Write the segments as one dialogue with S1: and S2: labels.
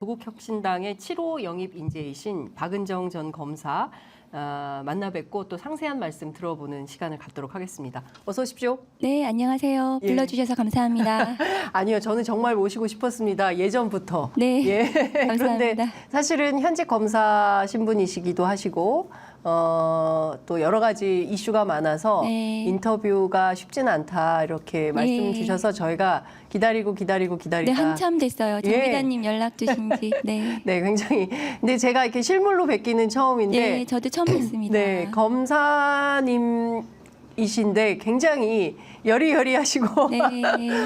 S1: 조국혁신당의 7호 영입 인재이신 박은정 전 검사 만나 뵙고 또 상세한 말씀 들어보는 시간을 갖도록 하겠습니다. 어서 오십시오.
S2: 네, 안녕하세요.
S1: 예.
S2: 불러주셔서 감사합니다.
S1: 아니요, 저는 정말 모시고 싶었습니다. 예전부터.
S2: 네,
S1: 예. 그런데
S2: 감사합니다.
S1: 사실은 현직 검사 신분이시기도 하시고 또 여러 가지 이슈가 많아서
S2: 네.
S1: 인터뷰가 쉽지는 않다 이렇게 말씀
S2: 네.
S1: 주셔서 저희가 기다리다
S2: 네, 한참 됐어요. 정
S1: 예.
S2: 기자님 연락 주신 지. 네.
S1: 네, 굉장히. 근데 제가 이렇게 실물로 뵙기는 처음인데.
S2: 네, 저도 처음 뵙습니다.
S1: 네, 검사님이신데 굉장히 여리여리하시고.
S2: 네.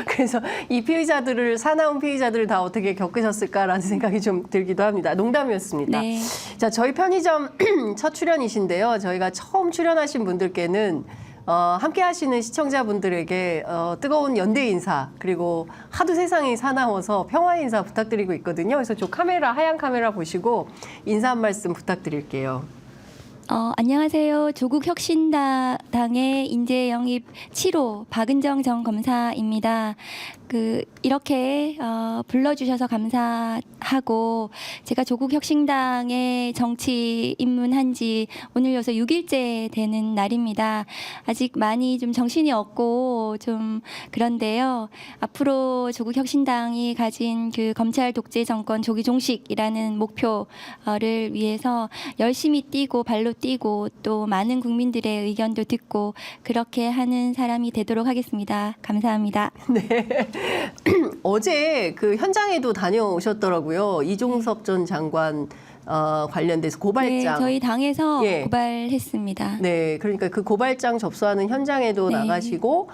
S1: 그래서 이 피의자들을, 사나운 피의자들을 다 어떻게 겪으셨을까라는 생각이 좀 들기도 합니다. 농담이었습니다.
S2: 네.
S1: 자, 저희 편의점 첫 출연이신데요. 저희가 처음 출연하신 분들께는 함께 하시는 시청자분들에게 뜨거운 연대 인사 그리고 하도 세상이 사나워서 평화 인사 부탁드리고 있거든요. 그래서 저 카메라, 하얀 카메라 보시고 인사 한 말씀 부탁드릴게요.
S2: 안녕하세요. 조국혁신당의 인재 영입 7호 박은정 전 검사입니다. 이렇게 불러주셔서 감사하고, 제가 조국혁신당에 정치 입문한 지 오늘로서 6일째 되는 날입니다. 아직 많이 좀 정신이 없고 좀 그런데요. 앞으로 조국혁신당이 가진 그 검찰 독재 정권 조기 종식이라는 목표를 위해서 열심히 뛰고 발로 뛰고 또 많은 국민들의 의견도 듣고 그렇게 하는 사람이 되도록 하겠습니다. 감사합니다.
S1: 네. 어제 그 현장에도 다녀오셨더라고요. 이종섭 전 장관 관련돼서 고발장.
S2: 네, 저희 당에서
S1: 예.
S2: 고발했습니다.
S1: 네, 그러니까 그 고발장 접수하는 현장에도
S2: 네.
S1: 나가시고,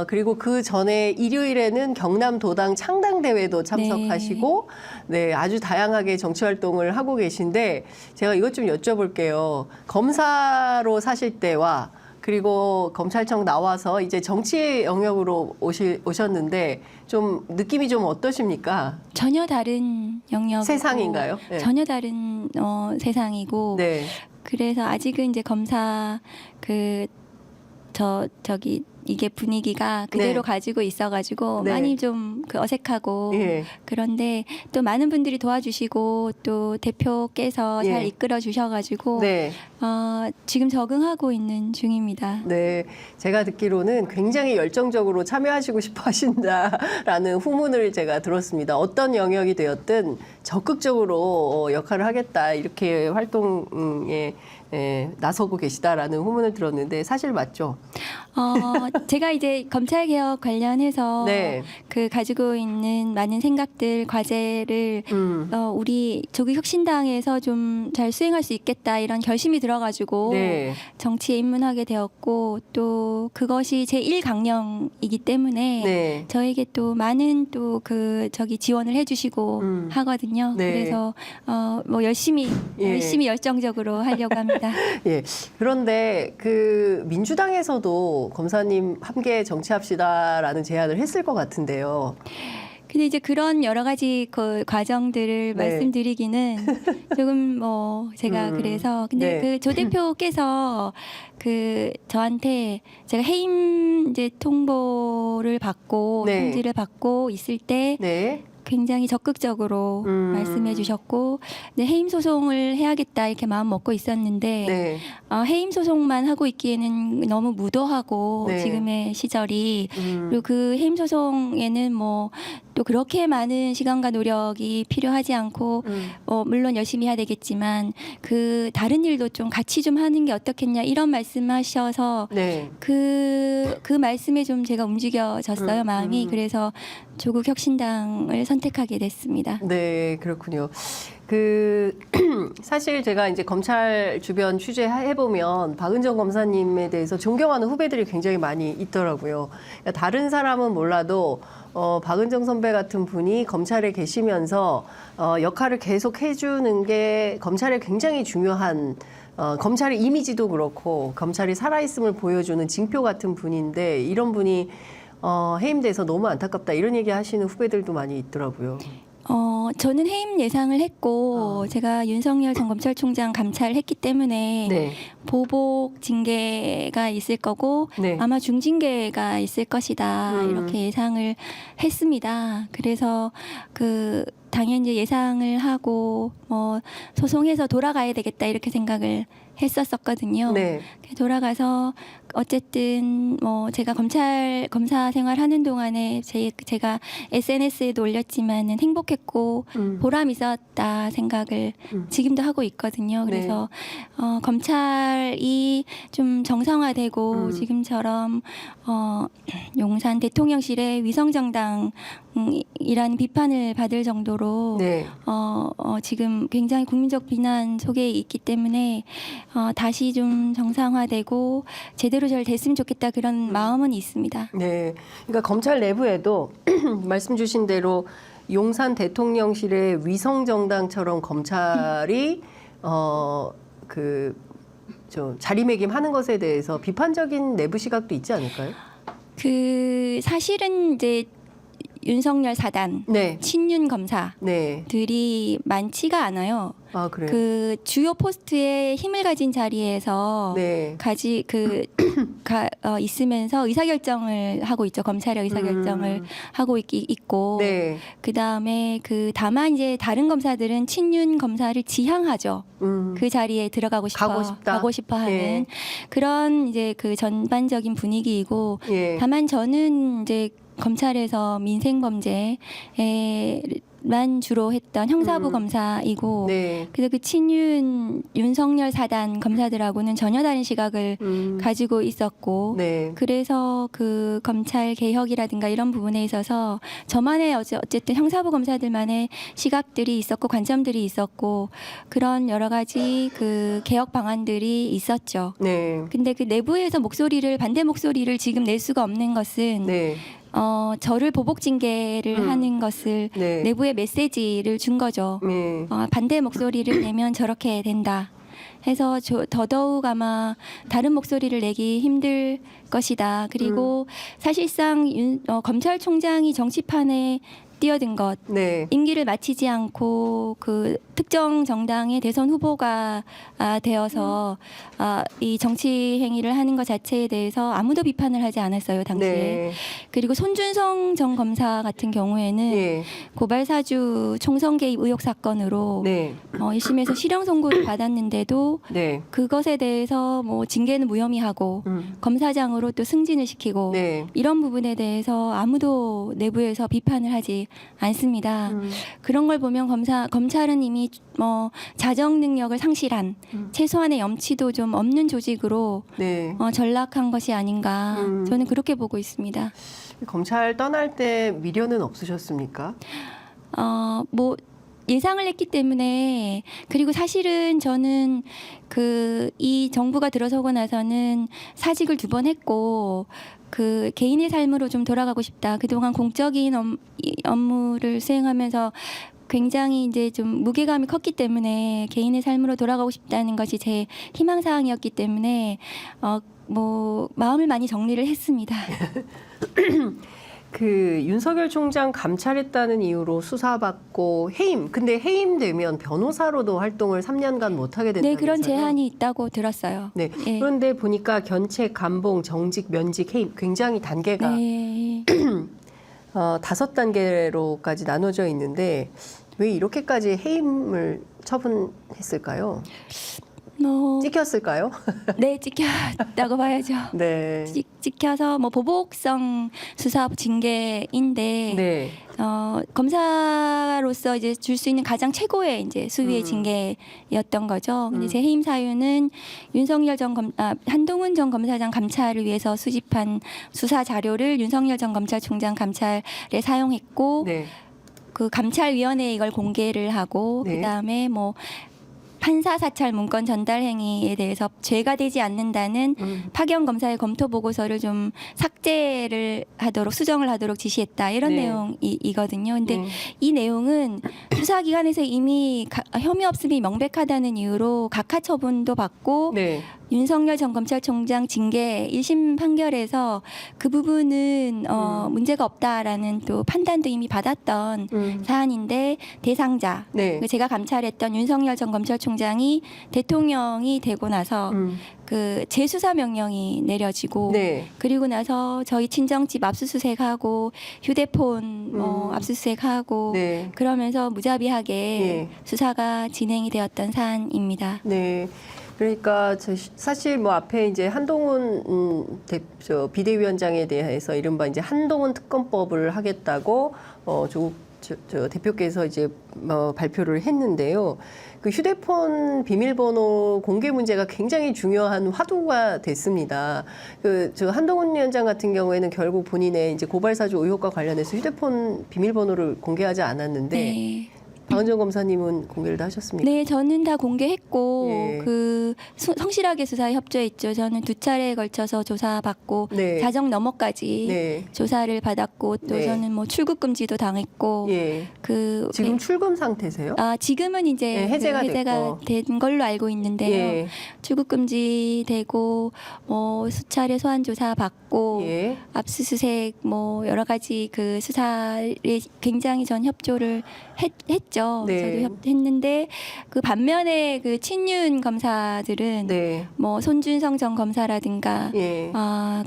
S1: 그리고 그 전에 일요일에는 경남도당 창당대회도 참석하시고, 네, 아주 다양하게 정치 활동을 하고 계신데, 제가 이것 좀 여쭤볼게요. 검사로 사실 때와 그리고 검찰청 나와서 이제 정치 영역으로 오셨는데 좀 느낌이 좀 어떠십니까?
S2: 전혀 다른 영역
S1: 세상인가요? 네.
S2: 전혀 다른 세상이고
S1: 네.
S2: 그래서 아직은 이제 검사 이게 분위기가 그대로
S1: 네.
S2: 가지고 있어가지고
S1: 네.
S2: 많이 좀 어색하고
S1: 예.
S2: 그런데 또 많은 분들이 도와주시고 또 대표께서
S1: 예.
S2: 잘 이끌어 주셔가지고
S1: 네.
S2: 지금 적응하고 있는 중입니다.
S1: 네, 제가 듣기로는 굉장히 열정적으로 참여하시고 싶어 하신다라는 후문을 제가 들었습니다. 어떤 영역이 되었든 적극적으로 역할을 하겠다 이렇게 활동에 나서고 계시다라는 후문을 들었는데 사실 맞죠?
S2: 제가 이제 검찰개혁 관련해서
S1: 네.
S2: 가지고 있는 많은 생각들, 과제를 우리 조국혁신당에서 좀 잘 수행할 수 있겠다 이런 결심이 들어가지고
S1: 네.
S2: 정치에 입문하게 되었고 또 그것이 제 1강령이기 때문에
S1: 네.
S2: 저에게 또 많은 또 지원을 해주시고 하거든요.
S1: 네.
S2: 그래서 뭐 열심히
S1: 예.
S2: 열정적으로 하려고 합니다.
S1: 예. 그런데 그 민주당에서도 검사님 함께 정치합시다라는 제안을 했을 것 같은데요.
S2: 근데 이제 그런 여러 가지 과정들을
S1: 네.
S2: 말씀드리기는 조금 제가 그래서 근데
S1: 네.
S2: 조 대표께서 저한테 제가 해임 이제 통보를 받고
S1: 네.
S2: 통지를 받고 있을 때
S1: 네.
S2: 굉장히 적극적으로 말씀해 주셨고 해임 소송을 해야겠다 이렇게 마음 먹고 있었는데
S1: 네.
S2: 해임 소송만 하고 있기에는 너무 무도하고
S1: 네.
S2: 지금의 시절이 그리고 그 해임 소송에는 또 그렇게 많은 시간과 노력이 필요하지 않고 물론 열심히 해야 되겠지만 다른 일도 좀 같이 좀 하는 게 어떻겠냐 이런 말씀하셔서
S1: 네.
S2: 그 말씀에 좀 제가 움직여졌어요 마음이. 그래서 조국혁신당을 선택하게 됐습니다.
S1: 네, 그렇군요. 사실 제가 이제 검찰 주변 취재해보면 박은정 검사님에 대해서 존경하는 후배들이 굉장히 많이 있더라고요. 그러니까 다른 사람은 몰라도 박은정 선배 같은 분이 검찰에 계시면서 역할을 계속 해주는 게 검찰에 굉장히 중요한 검찰의 이미지도 그렇고 검찰이 살아있음을 보여주는 징표 같은 분인데 이런 분이 해임돼서 너무 안타깝다 이런 얘기 하시는 후배들도 많이 있더라고요.
S2: 저는 해임 예상을 했고 제가 윤석열 전 검찰총장 감찰했기 때문에
S1: 네.
S2: 보복 징계가 있을 거고
S1: 네.
S2: 아마 중징계가 있을 것이다 이렇게 예상을 했습니다. 그래서 당연히 이제 예상을 하고 소송해서 돌아가야 되겠다 이렇게 생각을 했었거든요.
S1: 네.
S2: 돌아가서 어쨌든 제가 검사 생활하는 동안에 제가 SNS에도 올렸지만은 행복했고 보람 있었다 생각을 지금도 하고 있거든요. 그래서 검찰이 좀 정상화되고 지금처럼 용산 대통령실의 위성정당이라는 비판을 받을 정도로
S1: 네.
S2: 지금 굉장히 국민적 비난 속에 있기 때문에 다시 좀 정상화되고 제대로 잘 됐으면 좋겠다 그런 마음은 있습니다.
S1: 네. 그러니까 검찰 내부에도 말씀 주신 대로 용산 대통령실의 위성정당처럼 검찰이 좀 자리매김하는 것에 대해서 비판적인 내부 시각도 있지 않을까요?
S2: 사실은 이제 윤석열 사단,
S1: 네.
S2: 친윤 검사들이
S1: 네.
S2: 많지가 않아요.
S1: 아, 그래요?
S2: 그 주요 포스트에 힘을 가진 자리에서
S1: 네.
S2: 있으면서 의사결정을 하고 있죠. 검찰의 의사결정을 하고 있고.
S1: 네.
S2: 그다음에 다만 이제 다른 검사들은 친윤 검사를 지향하죠. 그 자리에 들어가고 가고 싶어 하는
S1: 예.
S2: 그런 이제 그 전반적인 분위기이고
S1: 예.
S2: 다만 저는 이제 검찰에서 민생범죄만 주로 했던 형사부 검사이고
S1: 네.
S2: 그래서 그 친윤 윤석열 사단 검사들하고는 전혀 다른 시각을 가지고 있었고
S1: 네.
S2: 그래서 그 검찰 개혁이라든가 이런 부분에 있어서 저만의 어쨌든 형사부 검사들만의 시각들이 있었고 관점들이 있었고 그런 여러 가지 그 개혁 방안들이 있었죠.
S1: 네.
S2: 근데 그 내부에서 반대 목소리를 지금 낼 수가 없는 것은
S1: 네.
S2: 저를 보복 징계를 하는 것을
S1: 네.
S2: 내부에 메시지를 준 거죠.
S1: 네.
S2: 반대 목소리를 내면 저렇게 된다. 해서 더더욱 아마 다른 목소리를 내기 힘들 것이다. 그리고 사실상 검찰총장이 정치판에 뛰어든 것,
S1: 네.
S2: 임기를 마치지 않고 그 특정 정당의 대선 후보가 되어서 이 정치 행위를 하는 것 자체에 대해서 아무도 비판을 하지 않았어요 당시에.
S1: 네.
S2: 그리고 손준성 전 검사 같은 경우에는
S1: 예.
S2: 고발사주 총선 개입 의혹 사건으로
S1: 네.
S2: 1심에서 실형 선고를 받았는데도
S1: 네.
S2: 그것에 대해서 징계는 무혐의하고 검사장으로 또 승진을 시키고
S1: 네.
S2: 이런 부분에 대해서 아무도 내부에서 비판을 하지 않습니다. 그런 걸 보면 검찰은 이미 자정 능력을 상실한 최소한의 염치도 좀 없는 조직으로
S1: 네.
S2: 전락한 것이 아닌가 저는 그렇게 보고 있습니다.
S1: 검찰 떠날 때 미련은 없으셨습니까?
S2: 예상을 했기 때문에 그리고 사실은 저는 이 정부가 들어서고 나서는 사직을 2번 했고 개인의 삶으로 좀 돌아가고 싶다. 그동안 공적인 업무를 수행하면서 굉장히 이제 좀 무게감이 컸기 때문에 개인의 삶으로 돌아가고 싶다는 것이 제 희망사항이었기 때문에 마음을 많이 정리를 했습니다.
S1: 윤석열 총장 감찰했다는 이유로 수사받고 해임. 근데 해임되면 변호사로도 활동을 3년간 못하게 된다면서요?
S2: 네, 그런 제한이 있다고 들었어요.
S1: 네.
S2: 예.
S1: 그런데 보니까 견책, 감봉, 정직, 면직, 해임 굉장히 단계가
S2: 네.
S1: 5단계로까지 나눠져 있는데 왜 이렇게까지 해임을 처분했을까요? 찍혔을까요?
S2: 네, 찍혔다고 봐야죠.
S1: 네.
S2: 찍혀서 보복성 수사 징계인데
S1: 네.
S2: 검사로서 이제 줄 수 있는 가장 최고의 이제 수위의 징계였던 거죠. 근데 제 해임 사유는 한동훈 전 검사장 감찰을 위해서 수집한 수사 자료를 윤석열 전 검찰총장 감찰에 사용했고
S1: 네.
S2: 그 감찰위원회에 이걸 공개를 하고
S1: 네.
S2: 그다음에 판사 사찰 문건 전달 행위에 대해서 죄가 되지 않는다는 파견 검사의 검토 보고서를 좀 삭제를 하도록 수정을 하도록 지시했다 이런
S1: 네.
S2: 내용이거든요. 근데
S1: 네.
S2: 이 내용은 수사기관에서 이미 혐의 없음이 명백하다는 이유로 각하 처분도 받고
S1: 네.
S2: 윤석열 전 검찰총장 징계 1심 판결에서 그 부분은 문제가 없다라는 또 판단도 이미 받았던 사안인데 대상자
S1: 네.
S2: 제가 감찰했던 윤석열 전 검찰총장이 대통령이 되고 나서 그 재수사 명령이 내려지고
S1: 네.
S2: 그리고 나서 저희 친정집 압수수색하고 휴대폰 압수수색하고
S1: 네.
S2: 그러면서 무자비하게
S1: 예.
S2: 수사가 진행이 되었던 사안입니다.
S1: 네. 그러니까 사실 뭐 앞에 이제 한동훈 비대위원장에 대해서 이른바 이제 한동훈 특검법을 하겠다고 조국 대표께서 이제 발표를 했는데요. 그 휴대폰 비밀번호 공개 문제가 굉장히 중요한 화두가 됐습니다. 저 한동훈 위원장 같은 경우에는 결국 본인의 이제 고발 사주 의혹과 관련해서 휴대폰 비밀번호를 공개하지 않았는데
S2: 네.
S1: 박은정 검사님은 공개를 다 하셨습니까?
S2: 네, 저는 다 공개했고
S1: 예.
S2: 그 성실하게 수사에 협조했죠. 저는 2차례에 걸쳐서 조사받고
S1: 네.
S2: 자정 너머까지
S1: 네.
S2: 조사를 받았고 또
S1: 네.
S2: 저는 뭐 출국 금지도 당했고
S1: 예.
S2: 그
S1: 지금 출금 상태세요?
S2: 지금은 이제
S1: 네, 해제가
S2: 된 걸로 알고 있는데요.
S1: 예.
S2: 출국 금지되고 뭐 수차례 소환 조사 받고
S1: 예.
S2: 압수수색 뭐 여러 가지 그 수사에 굉장히 전 협조를 했죠.
S1: 네.
S2: 저도 했는데 그 반면에 그 친윤 검사들은
S1: 네.
S2: 뭐 손준성 전 검사라든가
S1: 예.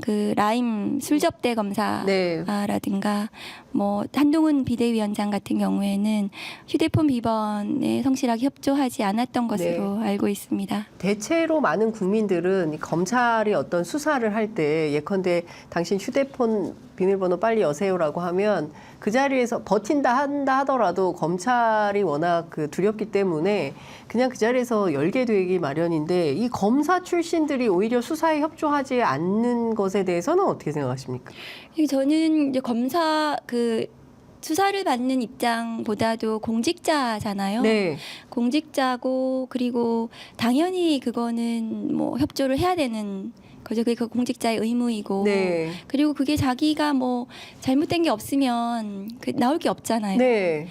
S2: 그 라임 술접대
S1: 네.
S2: 검사라든가 뭐 한동훈 비대위원장 같은 경우에는 휴대폰 비번에 성실하게 협조하지 않았던 것으로 알고 있습니다.
S1: 대체로 많은 국민들은 검찰이 어떤 수사를 할 때 예컨대 당신 휴대폰 비밀번호 빨리 여세요라고 하면 그 자리에서 버틴다 한다 하더라도 검찰이 워낙 두렵기 때문에 그냥 그 자리에서 열게 되기 마련인데 이 검사 출신들이 오히려 수사에 협조하지 않는 것에 대해서는 어떻게 생각하십니까?
S2: 저는 이제 검사 그 수사를 받는 입장보다도 공직자잖아요.
S1: 네.
S2: 공직자고 그리고 당연히 그거는 뭐 협조를 해야 되는 거죠. 그게 그 공직자의 의무이고.
S1: 네.
S2: 그리고 그게 자기가 뭐 잘못된 게 없으면 나올 게 없잖아요.
S1: 네.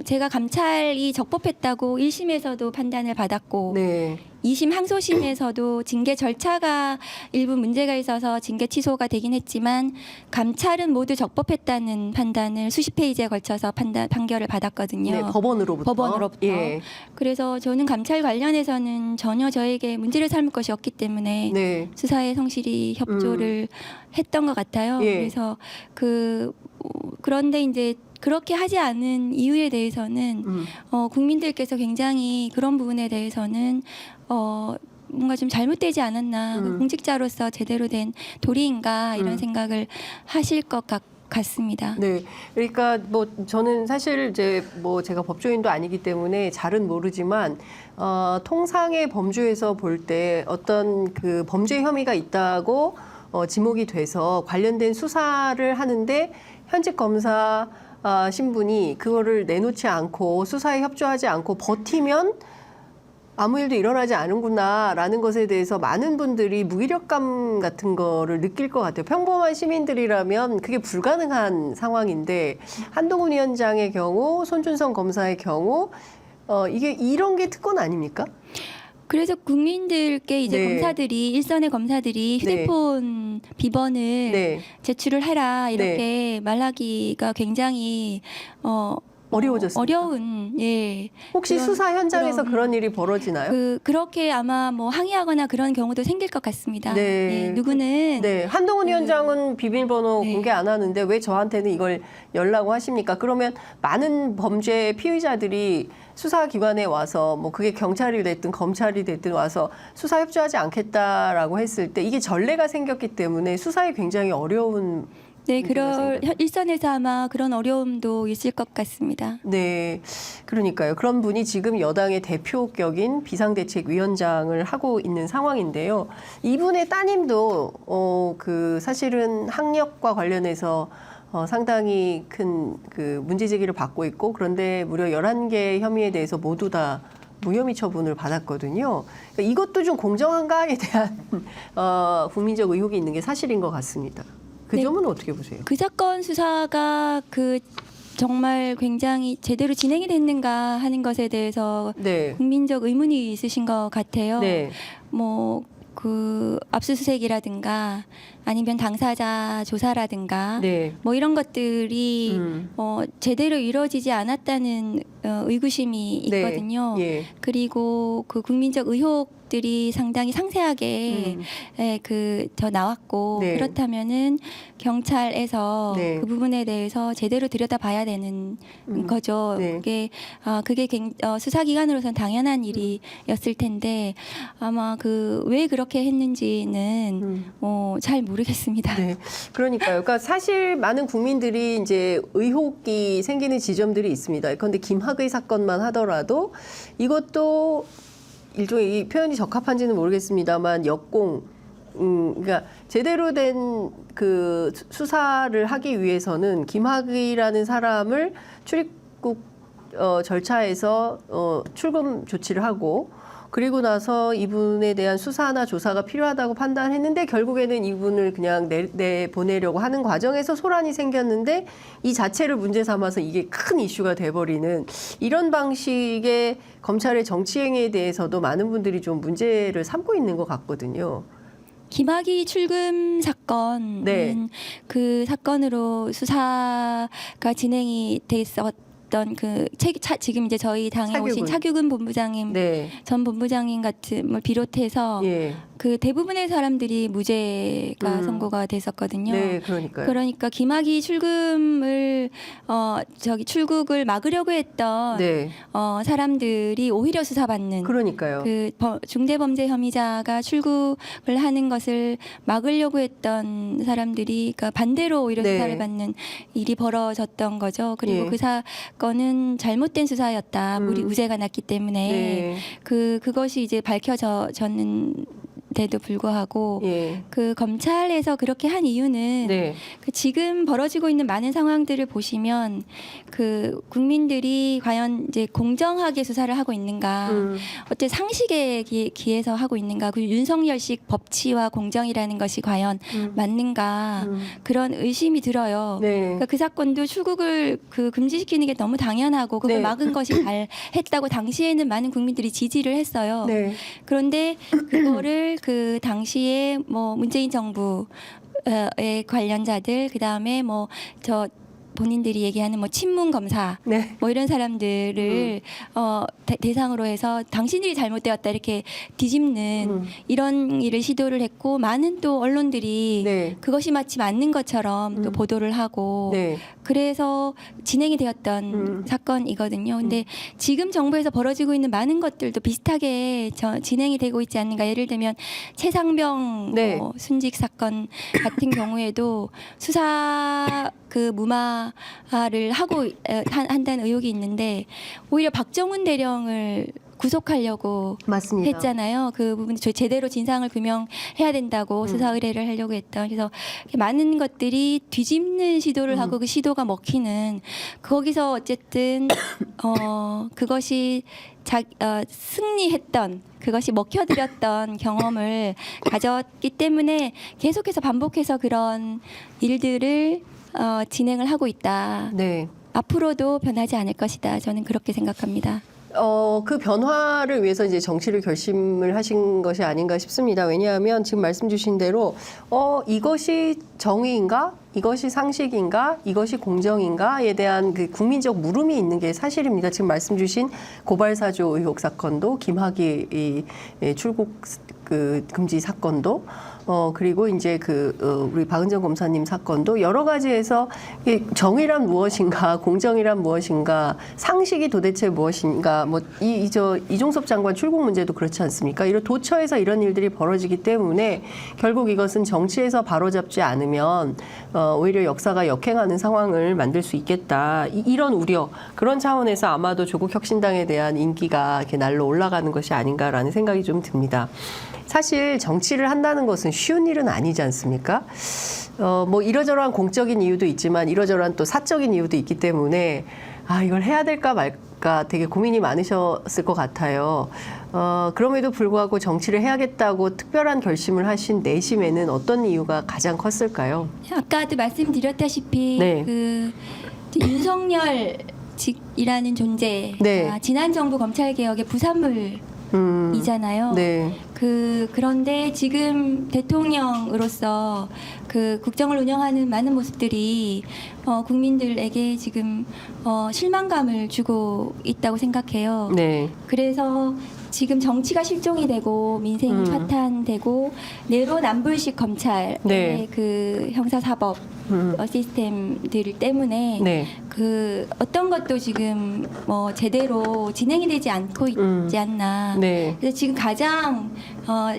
S2: 제가 감찰이 적법했다고 1심에서도 판단을 받았고
S1: 네.
S2: 2심 항소심에서도 징계 절차가 일부 문제가 있어서 징계 취소가 되긴 했지만 감찰은 모두 적법했다는 판단을 수십 페이지에 걸쳐서 판결을 받았거든요.
S1: 네. 법원으로부터. 예.
S2: 그래서 저는 감찰 관련해서는 전혀 저에게 문제를 삼을 것이 없기 때문에
S1: 네.
S2: 수사에 성실히 협조를 했던 것 같아요.
S1: 예.
S2: 그래서 그런데 이제 그렇게 하지 않은 이유에 대해서는 국민들께서 굉장히 그런 부분에 대해서는 뭔가 좀 잘못되지 않았나 그 공직자로서 제대로 된 도리인가 이런 생각을 하실 것 같습니다.
S1: 네, 그러니까 뭐 저는 사실 이제 뭐 제가 법조인도 아니기 때문에 잘은 모르지만 통상의 범주에서 볼 때 어떤 그 범죄 혐의가 있다고 지목이 돼서 관련된 수사를 하는데 현직 검사 신분이 그거를 내놓지 않고 수사에 협조하지 않고 버티면 아무 일도 일어나지 않은구나라는 것에 대해서 많은 분들이 무기력감 같은 거를 느낄 것 같아요. 평범한 시민들이라면 그게 불가능한 상황인데 한동훈 위원장의 경우, 손준성 검사의 경우 이게 이런 게 특권 아닙니까?
S2: 그래서 국민들께 이제
S1: 네.
S2: 검사들이 일선의 검사들이 휴대폰 비번을
S1: 네.
S2: 제출을 해라 이렇게 말하기가 굉장히
S1: 어려워졌습니까?
S2: 어려운
S1: 혹시
S2: 그런-
S1: 수사 현장에서 그런 일이 벌어지나요?
S2: 그렇게 아마 뭐 항의하거나 그런 경우도 생길 것 같습니다.
S1: 네.
S2: 누구는
S1: 네, 한동훈 위원장은 비밀번호
S2: 네.
S1: 공개 안 하는데 왜 저한테는 이걸 열라고 하십니까? 그러면 많은 범죄 피의자들이 수사기관에 와서 뭐 그게 경찰이 됐든 검찰이 됐든 와서 수사 협조하지 않겠다라고 했을 때 이게 전례가 생겼기 때문에 수사에 굉장히 어려운
S2: 일선에서 아마 그런 어려움도 있을 것 같습니다.
S1: 네, 그러니까요. 그런 분이 지금 여당의 대표격인 비상대책위원장을 하고 있는 상황인데요. 이분의 따님도 사실은 학력과 관련해서 상당히 큰 문제 제기를 받고 있고 그런데 무려 11개 혐의에 대해서 모두 다 무혐의 처분을 받았거든요. 그러니까 이것도 좀 공정한가에 대한 국민적 의혹이 있는 게 사실인 것 같습니다. 그
S2: 네.
S1: 점은 어떻게 보세요?
S2: 그 사건 수사가 정말 굉장히 제대로 진행이 됐는가 하는 것에 대해서
S1: 네.
S2: 국민적 의문이 있으신 것 같아요.
S1: 네.
S2: 압수수색이라든가 아니면 당사자 조사라든가
S1: 네.
S2: 뭐 이런 것들이 제대로 이루어지지 않았다는 의구심이
S1: 네.
S2: 있거든요.
S1: 예.
S2: 그리고 그 국민적 의혹들이 상당히 상세하게 저 나왔고
S1: 네.
S2: 그렇다면은 경찰에서
S1: 네.
S2: 그 부분에 대해서 제대로 들여다봐야 되는 거죠.
S1: 네.
S2: 그게 수사기관으로서는 당연한 일이었을 텐데 아마 왜 그렇게 했는지는 잘 모르겠습니다.
S1: 네, 그러니까요. 그러니까 사실 많은 국민들이 이제 의혹이 생기는 지점들이 있습니다. 그런데 김학의 사건만 하더라도 이것도 일종의 이 표현이 적합한지는 모르겠습니다만 역공, 그러니까 제대로 된 그 수사를 하기 위해서는 김학의라는 사람을 출입국 절차에서 출금 조치를 하고. 그리고 나서 이분에 대한 수사나 조사가 필요하다고 판단했는데 결국에는 이분을 그냥 내보내려고 하는 과정에서 소란이 생겼는데 이 자체를 문제 삼아서 이게 큰 이슈가 돼버리는 이런 방식의 검찰의 정치행위에 대해서도 많은 분들이 좀 문제를 삼고 있는 것 같거든요.
S2: 김학의 출금 사건은
S1: 네.
S2: 그 사건으로 수사가 진행이 돼 있었던 지금 이제 저희 당에 오신 차규근 본부장님
S1: 네.
S2: 전 본부장님 같은 걸 비롯해서
S1: 예.
S2: 그 대부분의 사람들이 무죄가 선고가 됐었거든요.
S1: 네, 그러니까요.
S2: 그러니까 김학의 출금을 출국을 막으려고 했던
S1: 네.
S2: 사람들이 오히려 수사받는
S1: 그러니까요.
S2: 그 중대범죄 혐의자가 출국을 하는 것을 막으려고 했던 사람들이 그러니까 반대로 오히려
S1: 네.
S2: 수사를 받는 일이 벌어졌던 거죠. 그리고
S1: 예.
S2: 그 사건은 잘못된 수사였다. 무죄가 났기 때문에
S1: 네.
S2: 그것이 이제 밝혀졌는 데도 불구하고
S1: 예.
S2: 그 검찰에서 그렇게 한 이유는
S1: 네.
S2: 그 지금 벌어지고 있는 많은 상황들을 보시면 그 국민들이 과연 이제 공정하게 수사를 하고 있는가, 어째 상식에 기해서 하고 있는가, 그 윤석열식 법치와 공정이라는 것이 과연 맞는가 그런 의심이 들어요.
S1: 네.
S2: 그러니까 그 사건도 출국을 금지시키는 게 너무 당연하고 그걸
S1: 네.
S2: 막은 것이 잘했다고 당시에는 많은 국민들이 지지를 했어요.
S1: 네.
S2: 그런데 그거를 그 당시에 뭐 문재인 정부의 관련자들 그다음에 본인들이 얘기하는 친문 검사
S1: 네.
S2: 이런 사람들을 대상으로 해서 당신들이 잘못되었다 이렇게 뒤집는 이런 일을 시도를 했고 많은 또 언론들이
S1: 네.
S2: 그것이 마치 맞는 것처럼 또 보도를 하고
S1: 네.
S2: 그래서 진행이 되었던 사건이거든요. 근데 지금 정부에서 벌어지고 있는 많은 것들도 비슷하게 진행이 되고 있지 않는가. 예를 들면 최상병
S1: 네.
S2: 순직 사건 같은 경우에도 수사 무마를 하고 한다는 의혹이 있는데 오히려 박정훈 대령을 구속하려고
S1: 맞습니다.
S2: 했잖아요. 그 부분 제대로 진상을 규명해야 된다고 수사 의뢰를 하려고 했던. 그래서 많은 것들이 뒤집는 시도를 하고 그 시도가 먹히는 거기서 어쨌든 그것이 승리했던 그것이 먹혀들였던 경험을 가졌기 때문에 계속해서 반복해서 그런 일들을 진행을 하고 있다.
S1: 네.
S2: 앞으로도 변하지 않을 것이다. 저는 그렇게 생각합니다.
S1: 그 변화를 위해서 이제 정치를 결심을 하신 것이 아닌가 싶습니다. 왜냐하면 지금 말씀 주신 대로 이것이 정의인가? 이것이 상식인가? 이것이 공정인가?에 대한 그 국민적 물음이 있는 게 사실입니다. 지금 말씀 주신 고발사주 의혹 사건도 김학의 출국 금지 사건도 그리고 이제 우리 박은정 검사님 사건도 여러 가지에서 정의란 무엇인가, 공정이란 무엇인가, 상식이 도대체 무엇인가, 이종섭 장관 출국 문제도 그렇지 않습니까? 이런 도처에서 이런 일들이 벌어지기 때문에 결국 이것은 정치에서 바로잡지 않으면 오히려 역사가 역행하는 상황을 만들 수 있겠다. 이런 우려, 그런 차원에서 아마도 조국혁신당에 대한 인기가 이렇게 날로 올라가는 것이 아닌가라는 생각이 좀 듭니다. 사실 정치를 한다는 것은 쉬운 일은 아니지 않습니까? 이러저러한 공적인 이유도 있지만 이러저러한 또 사적인 이유도 있기 때문에 이걸 해야 될까 말까 되게 고민이 많으셨을 것 같아요. 그럼에도 불구하고 정치를 해야겠다고 특별한 결심을 하신 내심에는 어떤 이유가 가장 컸을까요?
S2: 아까도 말씀드렸다시피
S1: 네.
S2: 윤석열직이라는 존재,
S1: 네.
S2: 지난 정부 검찰개혁의 부산물 이잖아요.
S1: 네.
S2: 그런데 지금 대통령으로서 그 국정을 운영하는 많은 모습들이 국민들에게 지금 실망감을 주고 있다고 생각해요.
S1: 네.
S2: 그래서 지금 정치가 실종이 되고 민생이 파탄되고 내로남불식 검찰의
S1: 네.
S2: 그 형사사법 시스템들 때문에
S1: 네.
S2: 그 어떤 것도 지금 제대로 진행이 되지 않고 있지 않나.
S1: 네.
S2: 그래서 지금 가장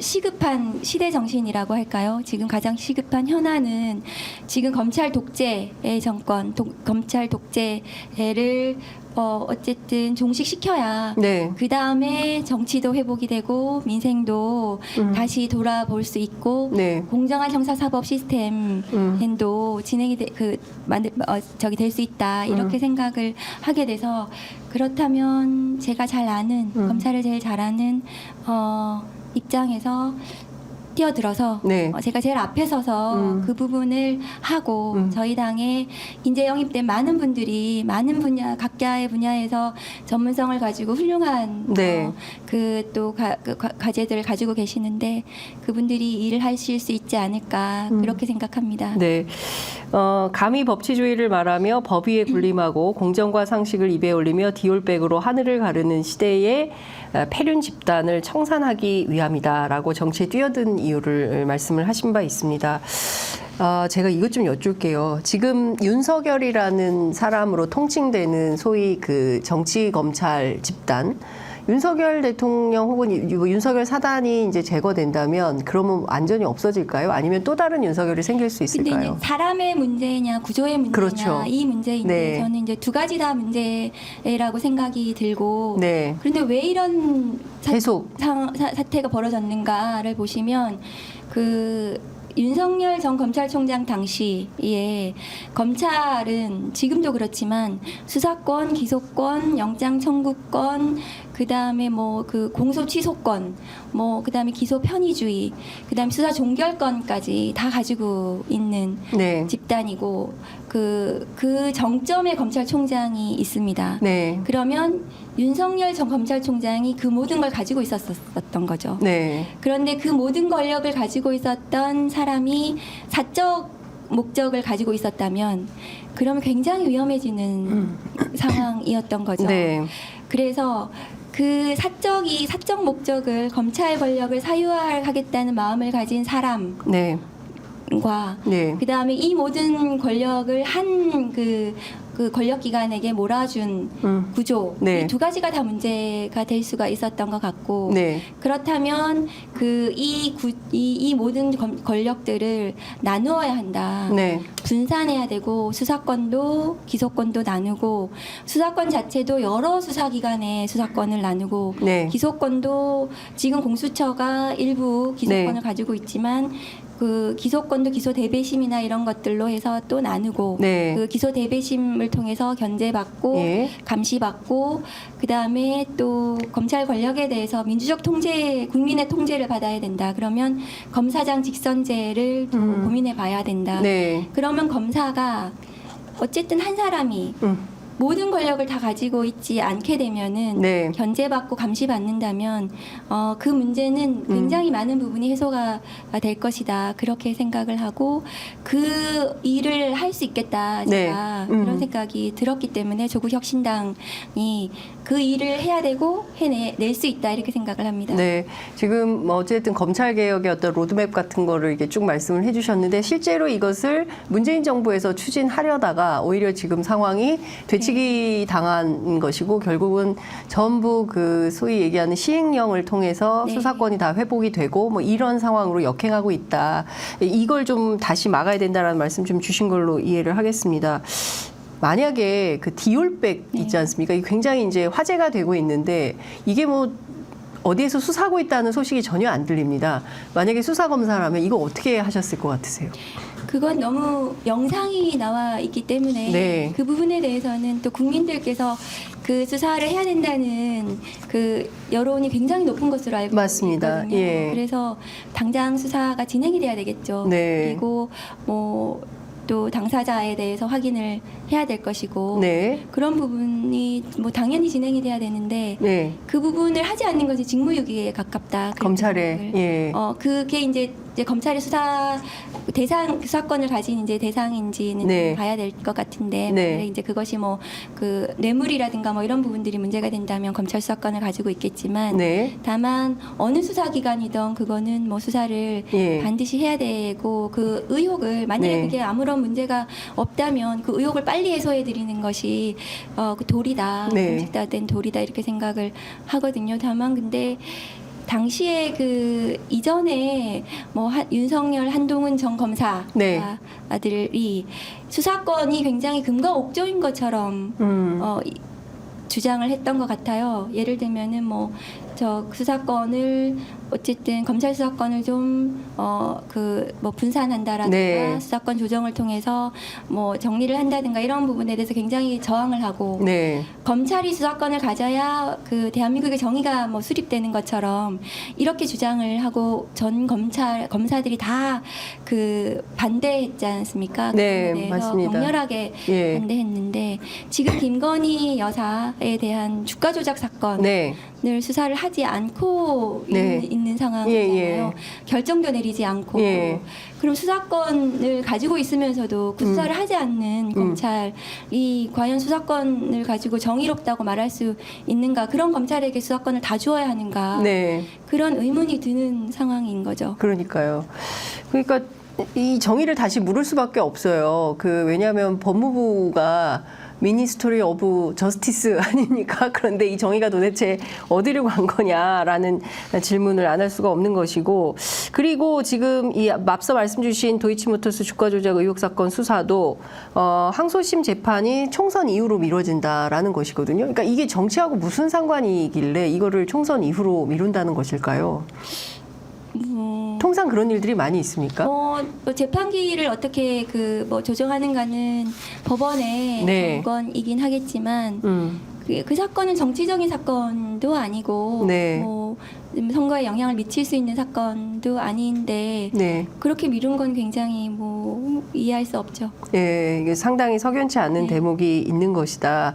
S2: 시급한 시대 정신이라고 할까요? 지금 가장 시급한 현안은 지금 검찰 독재의 정권, 검찰 독재를 어쨌든 종식시켜야
S1: 네.
S2: 그 다음에 정치도 회복이 되고 민생도 다시 돌아볼 수 있고
S1: 네.
S2: 공정한 형사사법 시스템도 진행이 될 수 있다 이렇게 생각을 하게 돼서 그렇다면 제가 잘 아는 검찰을 제일 잘 아는 입장에서 뛰어들어서
S1: 네.
S2: 제가 제일 앞에 서서 그 부분을 하고 저희 당에 인재 영입된 많은 분들이 많은 분야 각자의 분야에서 전문성을 가지고 훌륭한
S1: 네.
S2: 과제들을 가지고 계시는데 그분들이 일을 하실 수 있지 않을까 그렇게 생각합니다.
S1: 네. 감히 법치주의를 말하며 법위에 군림하고 공정과 상식을 입에 올리며 디올백으로 하늘을 가르는 시대의 패륜 집단을 청산하기 위함이다라고 정치에 뛰어든 이유를 말씀을 하신 바 있습니다. 제가 이것 좀 여쭐게요. 지금 윤석열이라는 사람으로 통칭되는 소위 그 정치 검찰 집단, 윤석열 대통령 혹은 윤석열 사단이 이제 제거된다면 그러면 완전히 없어질까요? 아니면 또 다른 윤석열이 생길 수
S2: 근데
S1: 있을까요?
S2: 이제 사람의 문제냐 구조의 문제냐
S1: 그렇죠.
S2: 이 문제인데
S1: 네.
S2: 저는 이제 두 가지 다 문제라고 생각이 들고
S1: 네.
S2: 그런데 왜 이런
S1: 계속
S2: 사태가 벌어졌는가를 보시면 윤석열 전 검찰총장 당시에 검찰은 지금도 그렇지만 수사권, 기소권, 영장 청구권, 그 다음에 공소 취소권, 그 다음에 기소 편의주의, 그 다음에 수사 종결권까지 다 가지고 있는
S1: 네.
S2: 집단이고 그 정점에 검찰총장이 있습니다.
S1: 네.
S2: 그러면 윤석열 전 검찰총장이 그 모든 걸 가지고 있었던 거죠.
S1: 네.
S2: 그런데 그 모든 권력을 가지고 있었던 사람이 사적 목적을 가지고 있었다면 그러면 굉장히 위험해지는 상황이었던 거죠.
S1: 네.
S2: 그래서 그 사적 목적을 검찰 권력을 사유하겠다는 마음을 가진 사람
S1: 네. 네.
S2: 그 다음에 이 모든 권력을 한 그 권력 기관에게 몰아준 구조
S1: 네.
S2: 이 두 가지가 다 문제가 될 수가 있었던 것 같고
S1: 네.
S2: 그렇다면 이 모든 권력들을 나누어야 한다.
S1: 네.
S2: 분산해야 되고 수사권도 기소권도 나누고 수사권 자체도 여러 수사기관의 수사권을 나누고
S1: 네.
S2: 기소권도 지금 공수처가 일부 기소권을
S1: 네.
S2: 가지고 있지만 그 기소권도 기소 대배심이나 이런 것들로 해서 또 나누고
S1: 네.
S2: 그 기소 대배심을 통해서 견제받고
S1: 예.
S2: 감시받고 그 다음에 또 검찰 권력에 대해서 민주적 통제, 국민의 통제를 받아야 된다. 그러면 검사장 직선제를 또 고민해봐야 된다.
S1: 네.
S2: 그러면 검사가 어쨌든 한 사람이 모든 권력을 다 가지고 있지 않게 되면은
S1: 네.
S2: 견제받고 감시받는다면 그 문제는 굉장히 많은 부분이 해소가 될 것이다 그렇게 생각을 하고 그 일을 할 수 있겠다 제가
S1: 네.
S2: 그런 생각이 들었기 때문에 조국 혁신당이 그 일을 해야 되고 해낼 수 있다 이렇게 생각을 합니다.
S1: 네, 지금 어쨌든 검찰 개혁의 어떤 로드맵 같은 거를 이렇게 쭉 말씀을 해주셨는데 실제로 이것을 문재인 정부에서 추진하려다가 오히려 지금 상황이 되치기 당한 것이고 결국은 전부 그 소위 얘기하는 시행령을 통해서
S2: 네.
S1: 수사권이 다 회복이 되고 뭐 이런 상황으로 역행하고 있다. 이걸 좀 다시 막아야 된다라는 말씀 좀 주신 걸로 이해를 하겠습니다. 만약에 그 디올백 있지 않습니까? 이게 굉장히 이제 화제가 되고 있는데 이게 뭐 어디에서 수사하고 있다는 소식이 전혀 안 들립니다. 만약에 수사 검사라면 이거 어떻게 하셨을 것 같으세요?
S2: 그건 너무 영상이 나와 있기 때문에
S1: 네.
S2: 그 부분에 대해서는 또 국민들께서 그 수사를 해야 된다는 그 여론이 굉장히 높은 것으로 알고
S1: 맞습니다.
S2: 있거든요.
S1: 예.
S2: 그래서 당장 수사가 진행이 돼야 되겠죠.
S1: 네.
S2: 그리고 뭐 또 당사자에 대해서 확인을 해야 될 것이고
S1: 네.
S2: 그런 부분이 뭐 당연히 진행이 돼야 되는데
S1: 네.
S2: 그 부분을 하지 않는 것이 직무유기에 가깝다. 그렇게
S1: 검찰에.
S2: 생각을.
S1: 예.
S2: 그게 이제 검찰의 수사 대상 수사권을 가진 이제 대상인지는
S1: 네.
S2: 봐야 될 것 같은데
S1: 네.
S2: 만약에 이제 그것이 뭐 그 뇌물이라든가 뭐 이런 부분들이 문제가 된다면 검찰 수사권을 가지고 있겠지만
S1: 네.
S2: 다만 어느 수사기관이든 그거는 뭐 수사를
S1: 예.
S2: 반드시 해야 되고 그 의혹을 만약에
S1: 네.
S2: 그게 아무런 문제가 없다면 그 의혹을 빨리 해소해 드리는 것이 그 도리다,
S1: 네.
S2: 공직자된 도리다 이렇게 생각을 하거든요. 다만 근데 당시에 그 이전에 뭐 윤석열, 한동훈 전 검사
S1: 네.
S2: 아들이 수사권이 굉장히 금과 옥조인 것처럼 주장을 했던 것 같아요. 예를 들면은 뭐 저 수사권을 어쨌든 검찰 수사권을 좀 뭐 분산한다라든가
S1: 네.
S2: 수사권 조정을 통해서 뭐 정리를 한다든가 이런 부분에 대해서 굉장히 저항을 하고
S1: 네.
S2: 검찰이 수사권을 가져야 그 대한민국의 정의가 뭐 수립되는 것처럼 이렇게 주장을 하고 전 검사들이 다 그 반대했지 않습니까?
S1: 네,
S2: 그에 대해서
S1: 맞습니다.
S2: 격렬하게
S1: 예.
S2: 반대했는데 지금 김건희 여사에 대한 주가 조작 사건을
S1: 네.
S2: 수사를 하지 않고
S1: 네.
S2: 있는 상황이잖아요.
S1: 예.
S2: 결정도 내리지 않고
S1: 예.
S2: 그럼 수사권을 가지고 있으면서도 그 수사를 하지 않는 검찰이 과연 수사권을 가지고 정의롭다고 말할 수 있는가? 그런 검찰에게 수사권을 다 주어야 하는가?
S1: 네.
S2: 그런 의문이 드는 상황인 거죠.
S1: 그러니까요. 그러니까 이 정의를 다시 물을 수밖에 없어요. 왜냐하면 법무부가 미니스토리 오브 저스티스 아닙니까? 그런데 이 정의가 도대체 어디로 간 거냐라는 질문을 안 할 수가 없는 것이고, 그리고 지금 이 앞서 말씀 주신 도이치모터스 주가 조작 의혹 사건 수사도 항소심 재판이 총선 이후로 미뤄진다라는 것이거든요. 그러니까 이게 정치하고 무슨 상관이길래 이거를 총선 이후로 미룬다는 것일까요? 통상 그런 일들이 많이 있습니까?
S2: 뭐 재판기를 어떻게 뭐 조정하는가는 법원의
S1: 네.
S2: 권이긴 하겠지만 그 사건은 정치적인 사건도 아니고
S1: 네.
S2: 뭐 선거에 영향을 미칠 수 있는 사건도 아닌데
S1: 네.
S2: 그렇게 미룬 건 굉장히 뭐 이해할 수 없죠.
S1: 예, 이게 상당히 석연치 않은
S2: 네.
S1: 대목이 있는 것이다.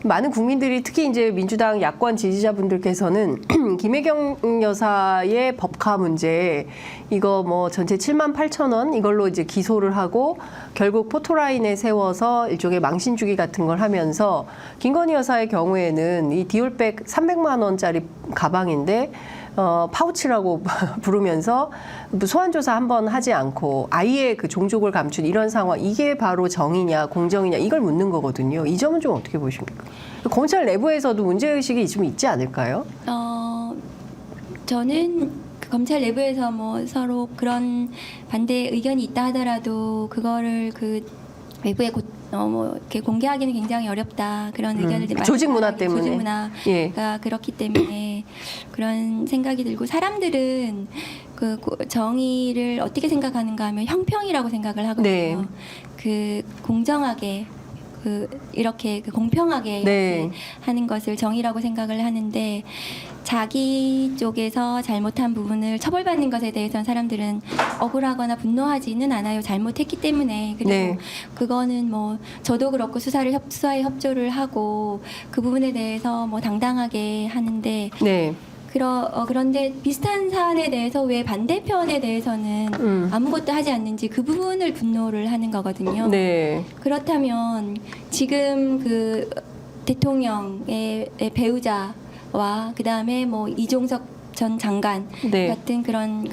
S1: 많은 국민들이 특히 이제 민주당 야권 지지자분들께서는 김혜경 여사의 법카 문제 이거 뭐 전체 7만 8천 원 이걸로 이제 기소를 하고 결국 포토라인에 세워서 일종의 망신 주기 같은 걸 하면서 김건희 여사의 경우에는 이 디올백 300만 원짜리 가방인데 파우치라고 부르면서 소환 조사 한번 하지 않고 아예 그 종족을 감춘 이런 상황, 이게 바로 정의냐 공정이냐 이걸 묻는 거거든요. 이 점은 좀 어떻게 보십니까? 검찰 내부에서도 문제의식이 좀 있지 않을까요?
S2: 저는 그 검찰 내부에서 뭐 서로 그런 반대 의견이 있다 하더라도 그거를 그 외부에 뭐 이렇게 공개하기는 굉장히 어렵다 그런 의견을
S1: 조직 문화 때문에.
S2: 조직 문화가
S1: 예.
S2: 그렇기 때문에 그런 생각이 들고 사람들은 그 정의를 어떻게 생각하는가 하면 형평이라고 생각을 하거든요.
S1: 네.
S2: 그 공정하게 이렇게 공평하게
S1: 네.
S2: 이렇게 하는 것을 정의라고 생각을 하는데 자기 쪽에서 잘못한 부분을 처벌받는 것에 대해서는 사람들은 억울하거나 분노하지는 않아요. 잘못했기 때문에. 그리고
S1: 네.
S2: 그거는 뭐 저도 그렇고 수사에 협조를 하고 그 부분에 대해서 뭐 당당하게 하는데
S1: 네.
S2: 그런데 비슷한 사안에 대해서 왜 반대편에 대해서는 아무것도 하지 않는지 그 부분을 분노를 하는 거거든요.
S1: 네.
S2: 그렇다면 지금 그 대통령의 배우자와 그 다음에 뭐 이종석 전 장관
S1: 네.
S2: 같은 그런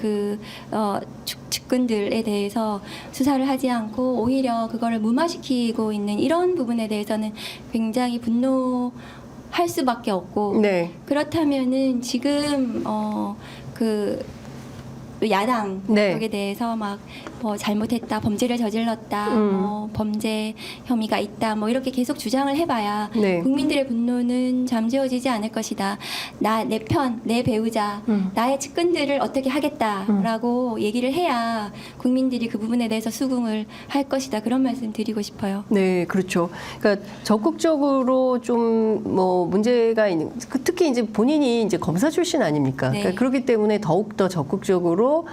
S2: 측근들에 대해서 수사를 하지 않고 오히려 그거를 무마시키고 있는 이런 부분에 대해서는 굉장히 분노할 수밖에 없고
S1: 네.
S2: 그렇다면은 지금 그 야당
S1: 네.
S2: 쪽에 대해서 막 뭐 잘못했다, 범죄를 저질렀다, 뭐 범죄 혐의가 있다, 뭐 이렇게 계속 주장을 해봐야
S1: 네.
S2: 국민들의 분노는 잠재워지지 않을 것이다. 내 편, 내 배우자, 나의 측근들을 어떻게 하겠다라고 얘기를 해야 국민들이 그 부분에 대해서 수긍을 할 것이다. 그런 말씀 드리고 싶어요.
S1: 네, 그렇죠. 그러니까 적극적으로 좀 뭐 문제가 있는, 특히 이제 본인이 이제 검사 출신 아닙니까?
S2: 네.
S1: 그러니까 그렇기 때문에 더욱 더 적극적으로 대해서도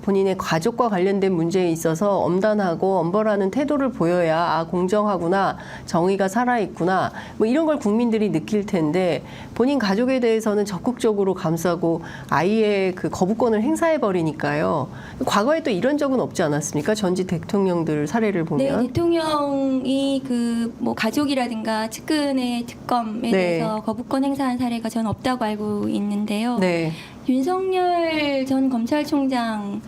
S1: 본인의 가족과 관련된 문제에 있어서 엄단하고 엄벌하는 태도를 보여야 아, 공정하구나, 정의가 살아있구나, 뭐 이런 걸 국민들이 느낄 텐데 본인 가족에 대해서는 적극적으로 감싸고 아이의 그 거부권을 행사해 버리니까요. 과거에 또 이런 적은 없지 않았습니까? 전직 대통령들 사례를
S2: 네,
S1: 보면.
S2: 대통령이 그 뭐 가족이라든가 측근의 특검에
S1: 네.
S2: 대해서 거부권 행사한 사례가 전 없다고 알고 있는데요.
S1: 네,
S2: 윤석열 전 검찰총장은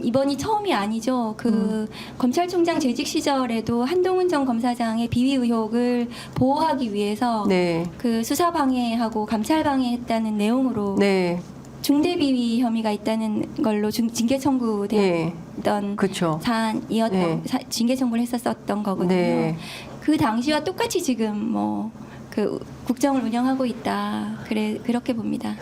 S2: 이번이 처음이 아니죠. 그 검찰총장 재직 시절에도 한동훈 전 검사장의 비위 의혹을 보호하기 위해서
S1: 네,
S2: 그 수사 방해하고 감찰 방해했다는 내용으로
S1: 네,
S2: 중대 비위 혐의가 있다는 걸로 징계 청구됐던
S1: 네, 그렇죠.
S2: 사안이었던
S1: 네.
S2: 징계 청구를 했었던 거거든요.
S1: 네.
S2: 그 당시와 똑같이 지금 뭐 그 국정을 운영하고 있다. 그렇게 봅니다.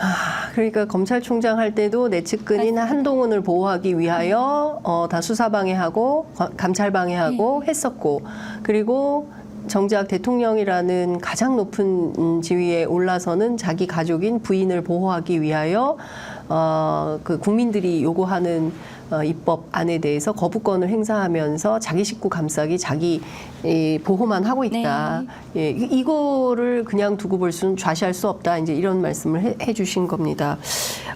S1: 그러니까 검찰총장 할 때도 내 측근인
S2: 맞습니다.
S1: 한동훈을 보호하기 위하여 다 수사 방해하고 감찰 방해하고 했었고, 그리고 정작 대통령이라는 가장 높은 지위에 올라서는 자기 가족인 부인을 보호하기 위하여 그 국민들이 요구하는 입법안에 대해서 거부권을 행사하면서 자기 식구 감싸기, 자기 보호만 하고 있다. 예, 이거를 그냥 두고 볼 수는 좌시할 수 없다. 이제 이런 말씀을 해주신 겁니다.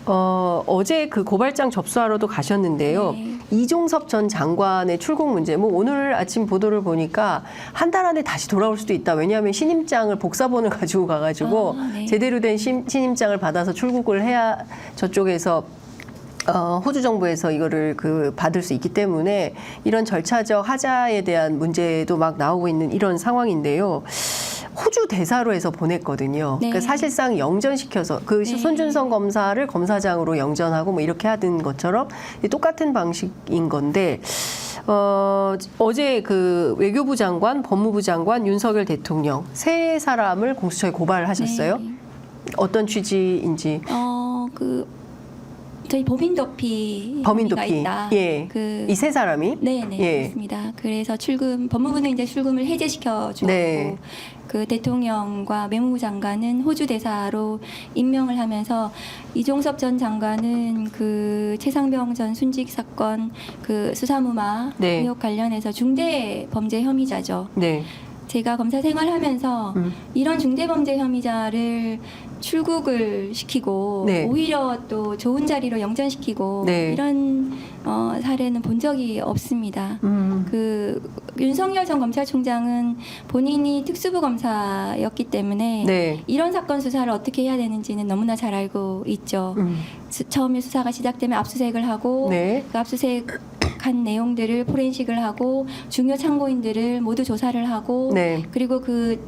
S1: 어제 그 고발장 접수하러도 가셨는데요.
S2: 네.
S1: 이종섭 전 장관의 출국 문제, 뭐 오늘 아침 보도를 보니까 한 달 안에 다시 돌아올 수도 있다. 왜냐하면 신임장을 복사본을 가지고 가가지고
S2: 네.
S1: 제대로 된 신임장을 받아서 출국을 해야 저쪽에서 호주 정부에서 이거를 받을 수 있기 때문에 이런 절차적 하자에 대한 문제도 막 나오고 있는 이런 상황인데요. 호주 대사로 해서 보냈거든요.
S2: 네.
S1: 그러니까 사실상 영전시켜서 그
S2: 네.
S1: 손준성 검사를 검사장으로 영전하고 뭐 이렇게 하던 것처럼 똑같은 방식인 건데 어제 그 외교부 장관, 법무부 장관, 윤석열 대통령 세 사람을 공수처에 고발하셨어요.
S2: 네.
S1: 어떤 취지인지.
S2: 그 저희 범인 도피
S1: 범인
S2: 혐의가
S1: 도피.
S2: 있다.
S1: 예.
S2: 그
S1: 이 세 사람이.
S2: 네네
S1: 예.
S2: 그렇습니다. 그래서 법무부는 이제 출금을 해제시켜 주었고
S1: 네.
S2: 그 대통령과 외무부 장관은 호주 대사로 임명을 하면서 이종섭 전 장관은 그 최상병 전 순직 사건 그 수사무마
S1: 네.
S2: 의혹 관련해서 중대 범죄 혐의자죠.
S1: 네.
S2: 제가 검사 생활하면서 이런 중대범죄 혐의자를 출국을 시키고
S1: 네.
S2: 오히려 또 좋은 자리로 영전시키고
S1: 네.
S2: 이런 사례는 본 적이 없습니다. 그 윤석열 전 검찰총장은 본인이 특수부 검사였기 때문에
S1: 네.
S2: 이런 사건 수사를 어떻게 해야 되는지는 너무나 잘 알고 있죠. 처음에 수사가 시작되면 압수수색을 하고
S1: 네.
S2: 그 압수수색한 내용들을 포렌식을 하고 중요 참고인들을 모두 조사를 하고
S1: 네.
S2: 그리고 그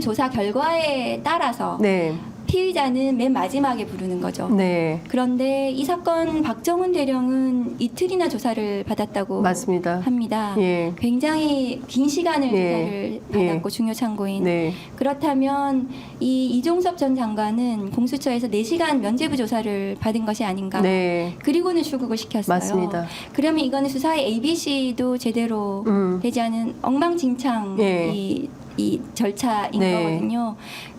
S2: 조사 결과에 따라서
S1: 네.
S2: 피의자는 맨 마지막에 부르는 거죠.
S1: 네.
S2: 그런데 이 사건 박정훈 대령은 이틀이나 조사를 받았다고
S1: 맞습니다.
S2: 합니다.
S1: 예.
S2: 굉장히 긴 시간을
S1: 예.
S2: 조사를 받았고 중요 참고인.
S1: 네.
S2: 그렇다면 이 이종섭 전 장관은 공수처에서 4시간 면죄부 조사를 받은 것이 아닌가.
S1: 네.
S2: 그리고는 출국을 시켰어요.
S1: 맞습니다.
S2: 그러면 이거는 수사의 ABC도 제대로 되지 않은 엉망진창
S1: 예.
S2: 이 절차인
S1: 네.
S2: 거거든요.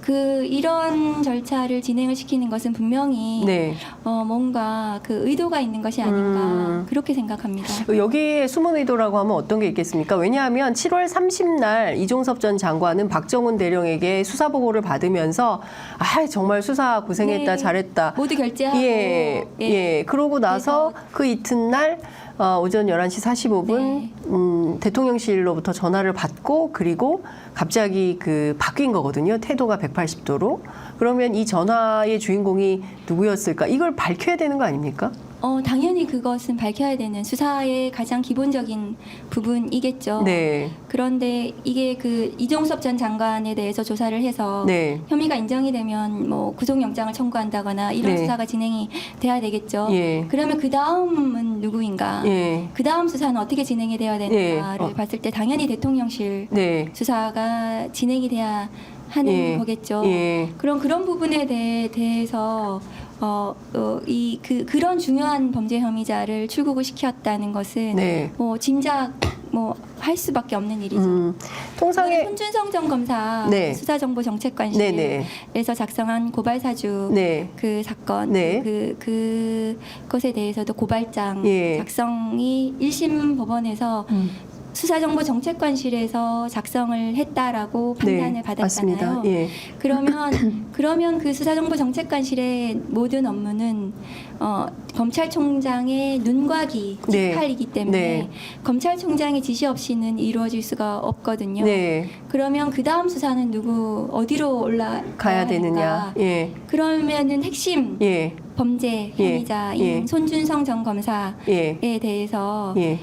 S2: 이런 절차를 진행을 시키는 것은 분명히
S1: 네.
S2: 뭔가 그 의도가 있는 것이 아닌가 그렇게 생각합니다.
S1: 여기에 숨은 의도라고 하면 어떤 게 있겠습니까? 왜냐하면 7월 30날 이종섭 전 장관은 박정훈 대령에게 수사 보고를 받으면서 정말 수사 고생했다,
S2: 네.
S1: 잘했다.
S2: 모두 결제하고
S1: 예. 예. 그러고 나서 그 이튿날 오전 11시 45분
S2: 네.
S1: 대통령실로부터 전화를 받고 그리고 갑자기 바뀐 거거든요. 태도가 180도로. 그러면 이 전화의 주인공이 누구였을까? 이걸 밝혀야 되는 거 아닙니까?
S2: 당연히 그것은 밝혀야 되는 수사의 가장 기본적인 부분이겠죠.
S1: 네.
S2: 그런데 이게 이종섭 전 장관에 대해서 조사를 해서
S1: 네.
S2: 혐의가 인정이 되면 뭐 구속영장을 청구한다거나 이런
S1: 네.
S2: 수사가 진행이 돼야 되겠죠.
S1: 예.
S2: 그러면 그 다음은 누구인가?
S1: 예.
S2: 그 다음 수사는 어떻게 진행이 되어야 되는가를
S1: 예.
S2: 봤을 때 당연히 대통령실
S1: 네.
S2: 수사가 진행이 돼야 하는
S1: 예.
S2: 거겠죠.
S1: 예.
S2: 그런 부분에 대해서 그런 중요한 범죄 혐의자를 출국을 시켰다는 것은
S1: 네.
S2: 뭐 짐작이 뭐 할 수밖에 없는 일이죠.
S1: 통상의
S2: 손준성 전 검사
S1: 네.
S2: 수사정보정책관실에서
S1: 네네.
S2: 작성한 고발 사주
S1: 네.
S2: 그 사건
S1: 네.
S2: 그것에 대해서도 고발장
S1: 예.
S2: 작성이 1심 법원에서 수사정보정책관실에서 작성을 했다라고 판단을
S1: 네,
S2: 받았잖아요.
S1: 맞습니다. 예.
S2: 그러면 그 수사정보정책관실의 모든 업무는 검찰총장의 눈과 귀
S1: 네.
S2: 직팔이기 때문에
S1: 네.
S2: 검찰총장의 지시 없이는 이루어질 수가 없거든요.
S1: 네.
S2: 그러면 그 다음 수사는 어디로 올라가야
S1: 되느냐. 예.
S2: 그러면은 핵심
S1: 예.
S2: 범죄 혐의자인
S1: 예.
S2: 손준성 전 검사에
S1: 예.
S2: 대해서
S1: 예.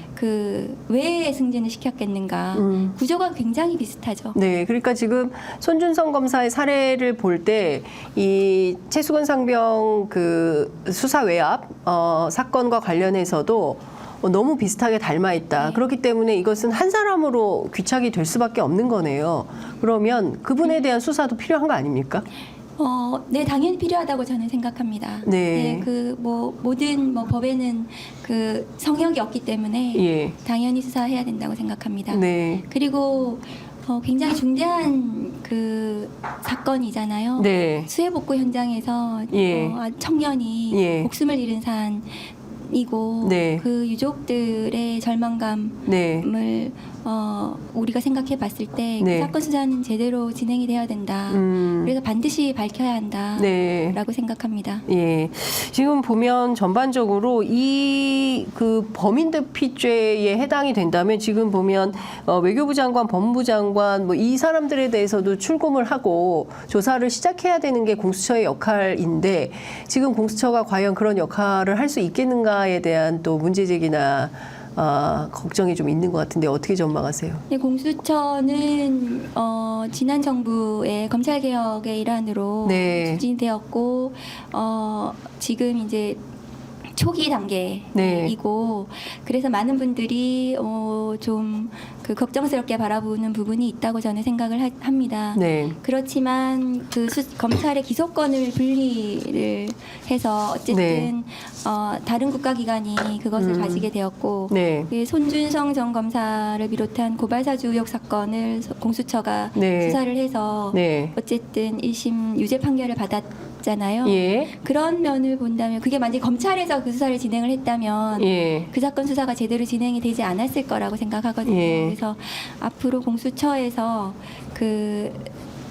S2: 왜 승진을 시켰겠는가. 구조가 굉장히 비슷하죠.
S1: 네, 그러니까 지금 손준성 검사의 사례를 볼 때 이 최수근 상병 그 수사 외압 사건과 관련해서도 너무 비슷하게 닮아 있다.
S2: 네.
S1: 그렇기 때문에 이것은 한 사람으로 귀착이 될 수밖에 없는 거네요. 그러면 그분에 대한 수사도 필요한 거 아닙니까?
S2: 네, 당연히 필요하다고 저는 생각합니다.
S1: 네.
S2: 모든 법에는 그 성역이 없기 때문에
S1: 예.
S2: 당연히 수사해야 된다고 생각합니다.
S1: 네.
S2: 그리고 굉장히 중대한 그 사건이잖아요.
S1: 네.
S2: 수해복구 현장에서
S1: 예.
S2: 청년이
S1: 예.
S2: 목숨을 잃은 산이고
S1: 네.
S2: 그 유족들의 절망감을
S1: 네.
S2: 우리가 생각해 봤을 때 그
S1: 네.
S2: 사건 수사는 제대로 진행이 돼야 된다. 그래서 반드시 밝혀야 한다.
S1: 네.
S2: 라고 생각합니다.
S1: 예. 지금 보면 전반적으로 이 그 범인들 피죄에 해당이 된다면 지금 보면 외교부 장관, 법무부 장관 뭐 이 사람들에 대해서도 출금을 하고 조사를 시작해야 되는 게 공수처의 역할인데 지금 공수처가 과연 그런 역할을 할 수 있겠는가에 대한 또 문제 제기나 걱정이 좀 있는 것 같은데 어떻게 전망하세요?
S2: 네, 공수처는 지난 정부의 검찰개혁의 일환으로
S1: 네.
S2: 추진되었고 지금 이제 초기 단계이고 그래서 많은 분들이 좀 그 걱정스럽게 바라보는 부분이 있다고 저는 생각을 합니다.
S1: 네.
S2: 그렇지만 검찰의 기소권을 분리를 해서 어쨌든
S1: 네.
S2: 다른 국가기관이 그것을 가지게 되었고
S1: 네.
S2: 손준성 전 검사를 비롯한 고발사주 의혹 사건을 공수처가
S1: 네.
S2: 수사를 해서
S1: 네.
S2: 어쨌든 1심 유죄 판결을 받았잖아요.
S1: 예.
S2: 그런 면을 본다면 그게 만약에 검찰에서 그 수사를 진행을 했다면
S1: 예.
S2: 그 사건 수사가 제대로 진행이 되지 않았을 거라고 생각하거든요.
S1: 예.
S2: 그래서 앞으로 공수처에서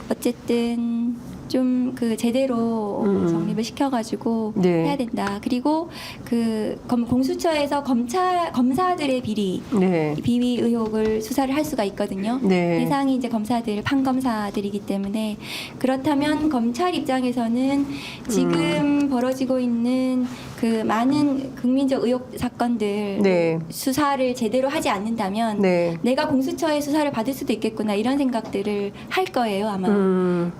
S2: 어쨌든 좀 그 제대로 정립을 시켜가지고
S1: 네.
S2: 해야 된다. 그리고 공수처에서 검사들의 비리 의혹을 수사를 할 수가 있거든요.
S1: 네.
S2: 대상이 이제 판검사들이기 때문에 그렇다면 검찰 입장에서는 지금 벌어지고 있는 그 많은 국민적 의혹 사건들
S1: 네.
S2: 수사를 제대로 하지 않는다면
S1: 네.
S2: 내가 공수처의 수사를 받을 수도 있겠구나 이런 생각들을 할 거예요 아마.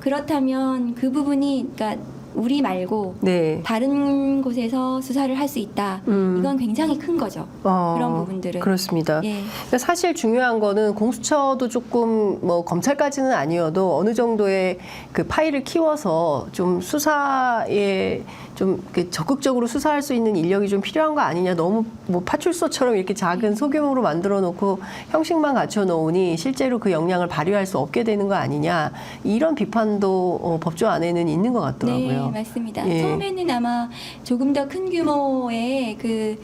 S2: 그렇다면 그 부분이 그러니까 우리 말고
S1: 네.
S2: 다른 곳에서 수사를 할 수 있다. 이건 굉장히 큰 거죠. 그런 부분들은.
S1: 그렇습니다.
S2: 예.
S1: 그러니까 사실 중요한 거는 공수처도 조금 뭐 검찰까지는 아니어도 어느 정도의 그 파일을 키워서 좀 수사에 좀 이렇게 적극적으로 수사할 수 있는 인력이 좀 필요한 거 아니냐. 너무 뭐 파출소처럼 이렇게 작은 소규모로 만들어 놓고 형식만 갖춰 놓으니 실제로 그 역량을 발휘할 수 없게 되는 거 아니냐. 이런 비판도 법조 안에는 있는 것 같더라고요.
S2: 네, 맞습니다.
S1: 예.
S2: 처음에는 아마 조금 더 큰 규모의 그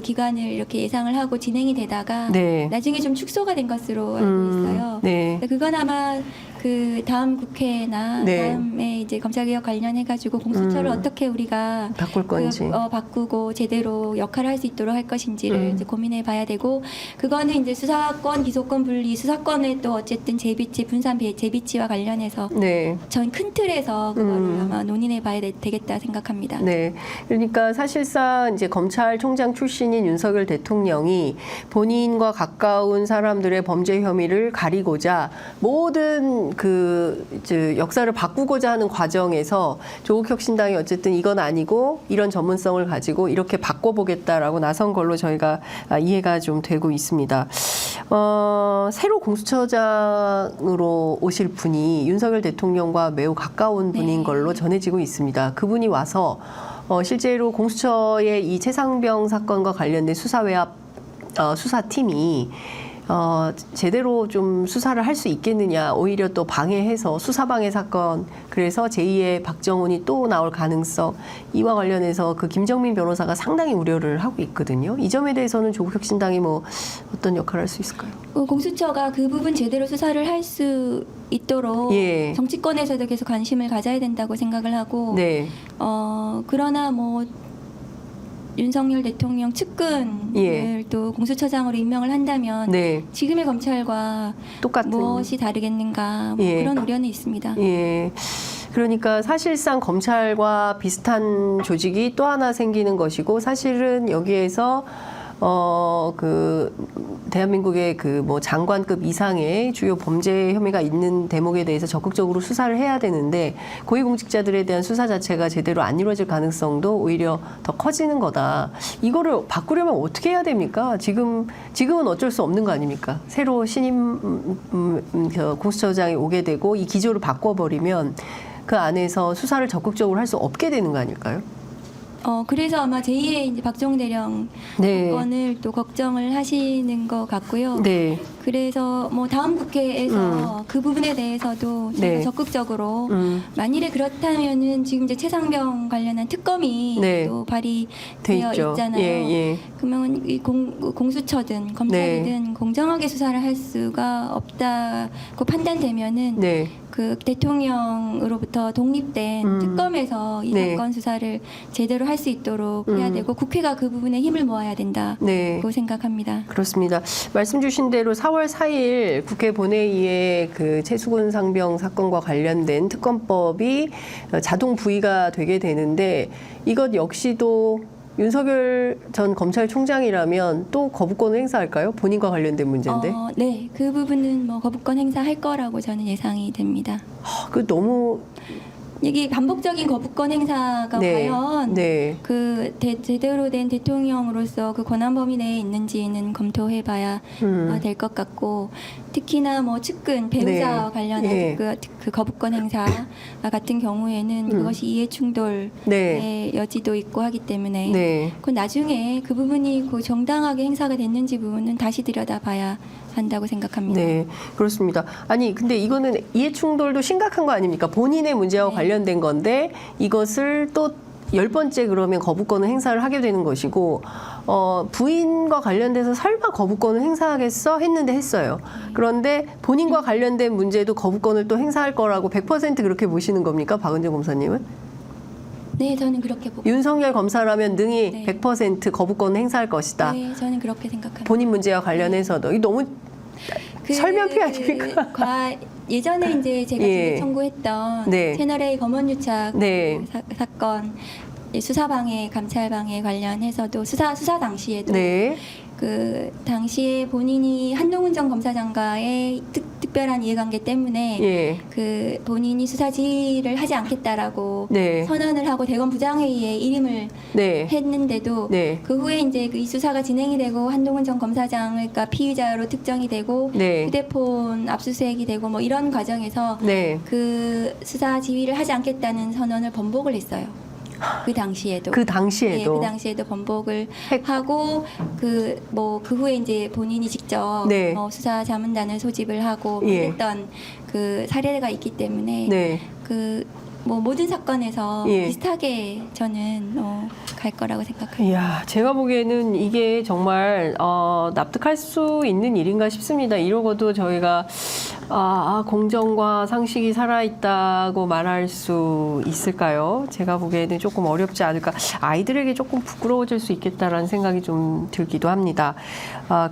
S2: 기관을 이렇게 예상을 하고 진행이 되다가
S1: 네.
S2: 나중에 좀 축소가 된 것으로 알고 있어요.
S1: 네.
S2: 그건 아마 그 다음 국회나
S1: 네.
S2: 다음에 이제 검찰개혁 관련해가지고 공수처를 어떻게 우리가
S1: 바꿀 건지.
S2: 바꾸고 제대로 역할을 할 수 있도록 할 것인지를 이제 고민해봐야 되고 그거는 이제 수사권, 기소권 분리, 수사권을 또 어쨌든 재비치, 분산 재비치와 관련해서
S1: 네.
S2: 전 큰 틀에서 그거를 아마 논의해봐야 되겠다 생각합니다.
S1: 네. 그러니까 사실상 이제 검찰총장 출신인 윤석열 대통령이 본인과 가까운 사람들의 범죄 혐의를 가리고자 모든 이제 역사를 바꾸고자 하는 과정에서 조국혁신당이 어쨌든 이건 아니고 이런 전문성을 가지고 이렇게 바꿔보겠다라고 나선 걸로 저희가 이해가 좀 되고 있습니다. 새로 공수처장으로 오실 분이 윤석열 대통령과 매우 가까운 분인
S2: 네.
S1: 걸로 전해지고 있습니다. 그분이 와서 실제로 공수처의 이 최상병 사건과 관련된 수사팀이 제대로 좀 수사를 할 수 있겠느냐, 오히려 또 방해해서 수사방해 사건, 그래서 제2의 박정훈이 또 나올 가능성, 이와 관련해서 그 김정민 변호사가 상당히 우려를 하고 있거든요. 이 점에 대해서는 조국혁신당이 뭐 어떤 역할을 할 수 있을까요?
S2: 공수처가 그 부분 제대로 수사를 할 수 있도록
S1: 예.
S2: 정치권에서도 계속 관심을 가져야 된다고 생각을 하고
S1: 네.
S2: 그러나 뭐 윤석열 대통령 측근을
S1: 예.
S2: 또 공수처장으로 임명을 한다면
S1: 네.
S2: 지금의 검찰과
S1: 똑같은.
S2: 무엇이 다르겠는가 뭐
S1: 예.
S2: 그런 우려는 있습니다.
S1: 예. 그러니까 사실상 검찰과 비슷한 조직이 또 하나 생기는 것이고, 사실은 여기에서 그 대한민국의 그 뭐 장관급 이상의 주요 범죄 혐의가 있는 대목에 대해서 적극적으로 수사를 해야 되는데, 고위공직자들에 대한 수사 자체가 제대로 안 이루어질 가능성도 오히려 더 커지는 거다. 이거를 바꾸려면 어떻게 해야 됩니까? 지금은 어쩔 수 없는 거 아닙니까? 새로 신임 공수처장이 오게 되고 이 기조를 바꿔버리면 그 안에서 수사를 적극적으로 할 수 없게 되는 거 아닐까요?
S2: 그래서 아마 제2의 이제 박정훈 대령
S1: 네.
S2: 건을 또 걱정을 하시는 것 같고요.
S1: 네.
S2: 그래서 뭐 다음 국회에서 그 부분에 대해서도 저희가
S1: 네.
S2: 적극적으로 만일에 그렇다면은 지금 이제 최상병 관련한 특검이
S1: 네.
S2: 또
S1: 돼
S2: 발의되어
S1: 있죠.
S2: 있잖아요.
S1: 예.
S2: 그러면 이 공수처든 검찰이든 공정하게 수사를 할 수가 없다고 판단되면은
S1: 네.
S2: 그 대통령으로부터 독립된 특검에서 이
S1: 네.
S2: 사건 수사를 제대로 할 수 있도록 해야 되고 국회가 그 부분에 힘을 모아야 된다고
S1: 네.
S2: 생각합니다.
S1: 그렇습니다. 말씀 주신 대로 4월 4일 국회 본회의에 그 최수근 상병 사건과 관련된 특검법이 자동 부의가 되게 되는데, 이것 역시도 윤석열 전 검찰총장이라면 또 거부권을 행사할까요? 본인과 관련된 문제인데.
S2: 네, 그 부분은 뭐 거부권 행사할 거라고 저는 예상이 됩니다.
S1: 그 너무.
S2: 이게 반복적인 거부권 행사가
S1: 네.
S2: 과연
S1: 네.
S2: 그 제대로 된 대통령으로서 그 권한 범위 내에 있는지는 검토해봐야 될 것 같고, 특히나 뭐 측근 배우자와
S1: 네.
S2: 관련한
S1: 예.
S2: 그 거부권 행사 같은 경우에는 그것이 이해 충돌의
S1: 네.
S2: 여지도 있고 하기 때문에
S1: 네.
S2: 그 나중에 그 부분이 그 정당하게 행사가 됐는지 부분은 다시 들여다봐야 한다고 생각합니다.
S1: 네, 그렇습니다. 아니, 근데 이거는 이해충돌도 심각한 거 아닙니까? 본인의 문제와
S2: 네.
S1: 관련된 건데, 이것을 또 10번째 그러면 거부권을 행사를 하게 되는 것이고, 부인과 관련돼서 설마 거부권을 행사하겠어? 했는데 했어요. 그런데 본인과 관련된 문제도 거부권을 또 행사할 거라고 100% 그렇게 보시는 겁니까? 박은정 검사님은?
S2: 네, 저는 그렇게 보고.
S1: 윤석열 검사라면 능히
S2: 네.
S1: 100% 거부권을 행사할 것이다.
S2: 네, 저는 그렇게 생각합니다.
S1: 본인 문제와 관련해서도. 이거 너무 설명표 아닙니까?
S2: 예전에 이제 제가
S1: 예.
S2: 징계 청구했던
S1: 네.
S2: 채널A 검언유착
S1: 네.
S2: 사건 수사방해, 감찰방해 관련해서도 수사 당시에도
S1: 네.
S2: 그 당시에 본인이 한동훈 전 검사장과의 특별한 이해관계 때문에
S1: 예.
S2: 그 본인이 수사 지휘를 하지 않겠다라고
S1: 네.
S2: 선언을 하고 대검 부장회의에 일임을
S1: 네.
S2: 했는데도
S1: 네.
S2: 그 후에 이제 이 수사가 진행이 되고 한동훈 전 검사장을 피의자로 특정이 되고
S1: 네.
S2: 휴대폰 압수수색이 되고 뭐 이런 과정에서
S1: 네.
S2: 그 수사 지휘를 하지 않겠다는 선언을 번복을 했어요. 그 당시에도.
S1: 그 당시에도.
S2: 네, 그 당시에도 번복을
S1: 했-
S2: 하고 그 후에 이제 본인이 직접
S1: 네.
S2: 수사 자문단을 소집을 하고
S1: 예.
S2: 했던 그 사례가 있기 때문에
S1: 네.
S2: 그 모든 사건에서
S1: 예.
S2: 비슷하게 저는 갈 거라고 생각합니다.
S1: 이야, 제가 보기에는 이게 정말 납득할 수 있는 일인가 싶습니다. 이러고도 저희가 공정과 상식이 살아있다고 말할 수 있을까요? 제가 보기에는 조금 어렵지 않을까. 아이들에게 조금 부끄러워질 수 있겠다라는 생각이 좀 들기도 합니다.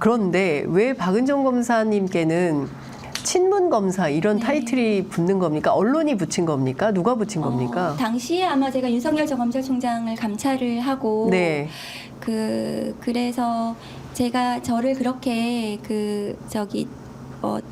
S1: 그런데 왜 박은정 검사님께는 친문검사 이런
S2: 네.
S1: 타이틀이 붙는 겁니까? 언론이 붙인 겁니까? 누가 붙인 겁니까?
S2: 당시에 아마 제가 윤석열 전 검찰총장을 감찰을 하고
S1: 네.
S2: 그래서 제가 저를 그렇게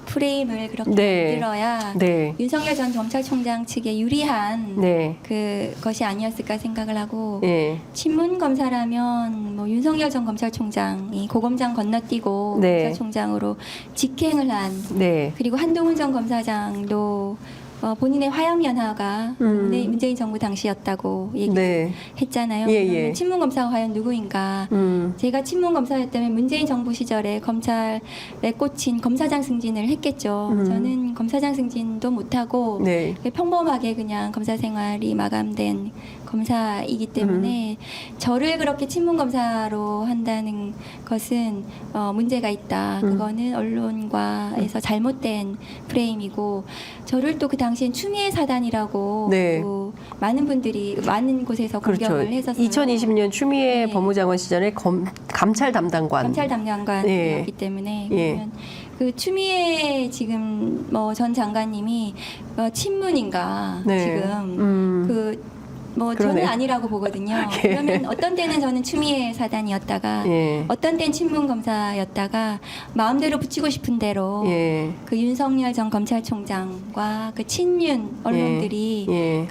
S2: 프레임을 그렇게
S1: 네.
S2: 만들어야
S1: 네.
S2: 윤석열 전 검찰총장 측에 유리한
S1: 네.
S2: 그것이 아니었을까 생각을 하고
S1: 네.
S2: 친문 검사라면 뭐 윤석열 전 검찰총장이 고검장 건너뛰고
S1: 네.
S2: 검찰총장으로 직행을 한
S1: 네.
S2: 그리고 한동훈 전 검사장도 본인의 화양연화가 문재인 정부 당시였다고
S1: 네.
S2: 얘기했잖아요.
S1: 예,
S2: 그러면
S1: 예.
S2: 친문검사가 과연 누구인가? 제가 친문검사였다면 문재인 정부 시절에 검찰에 꽂힌 검사장 승진을 했겠죠. 저는 검사장 승진도 못하고
S1: 네.
S2: 평범하게 그냥 검사 생활이 마감된 검사이기 때문에 저를 그렇게 친문검사로 한다는 것은 문제가 있다. 그거는 언론과에서 잘못된 프레임이고 저를 또 그 당시엔 추미애 사단이라고
S1: 네.
S2: 또 많은 분들이 많은 곳에서
S1: 그렇죠.
S2: 공격을 했었어요.
S1: 2020년 추미애
S2: 네.
S1: 법무장관 시절에 감찰 담당관.
S2: 감찰 담당관이었기
S1: 예.
S2: 때문에
S1: 예.
S2: 그러면 그 추미애 지금 전 장관님이 친문인가
S1: 네.
S2: 지금 저는
S1: 그러네요.
S2: 아니라고 보거든요.
S1: 예.
S2: 그러면 어떤 때는 저는 추미애 사단이었다가
S1: 예.
S2: 어떤 때는 친문 검사였다가 마음대로 붙이고 싶은 대로
S1: 예.
S2: 그 윤석열 전 검찰총장과 그 친윤 언론들이
S1: 예.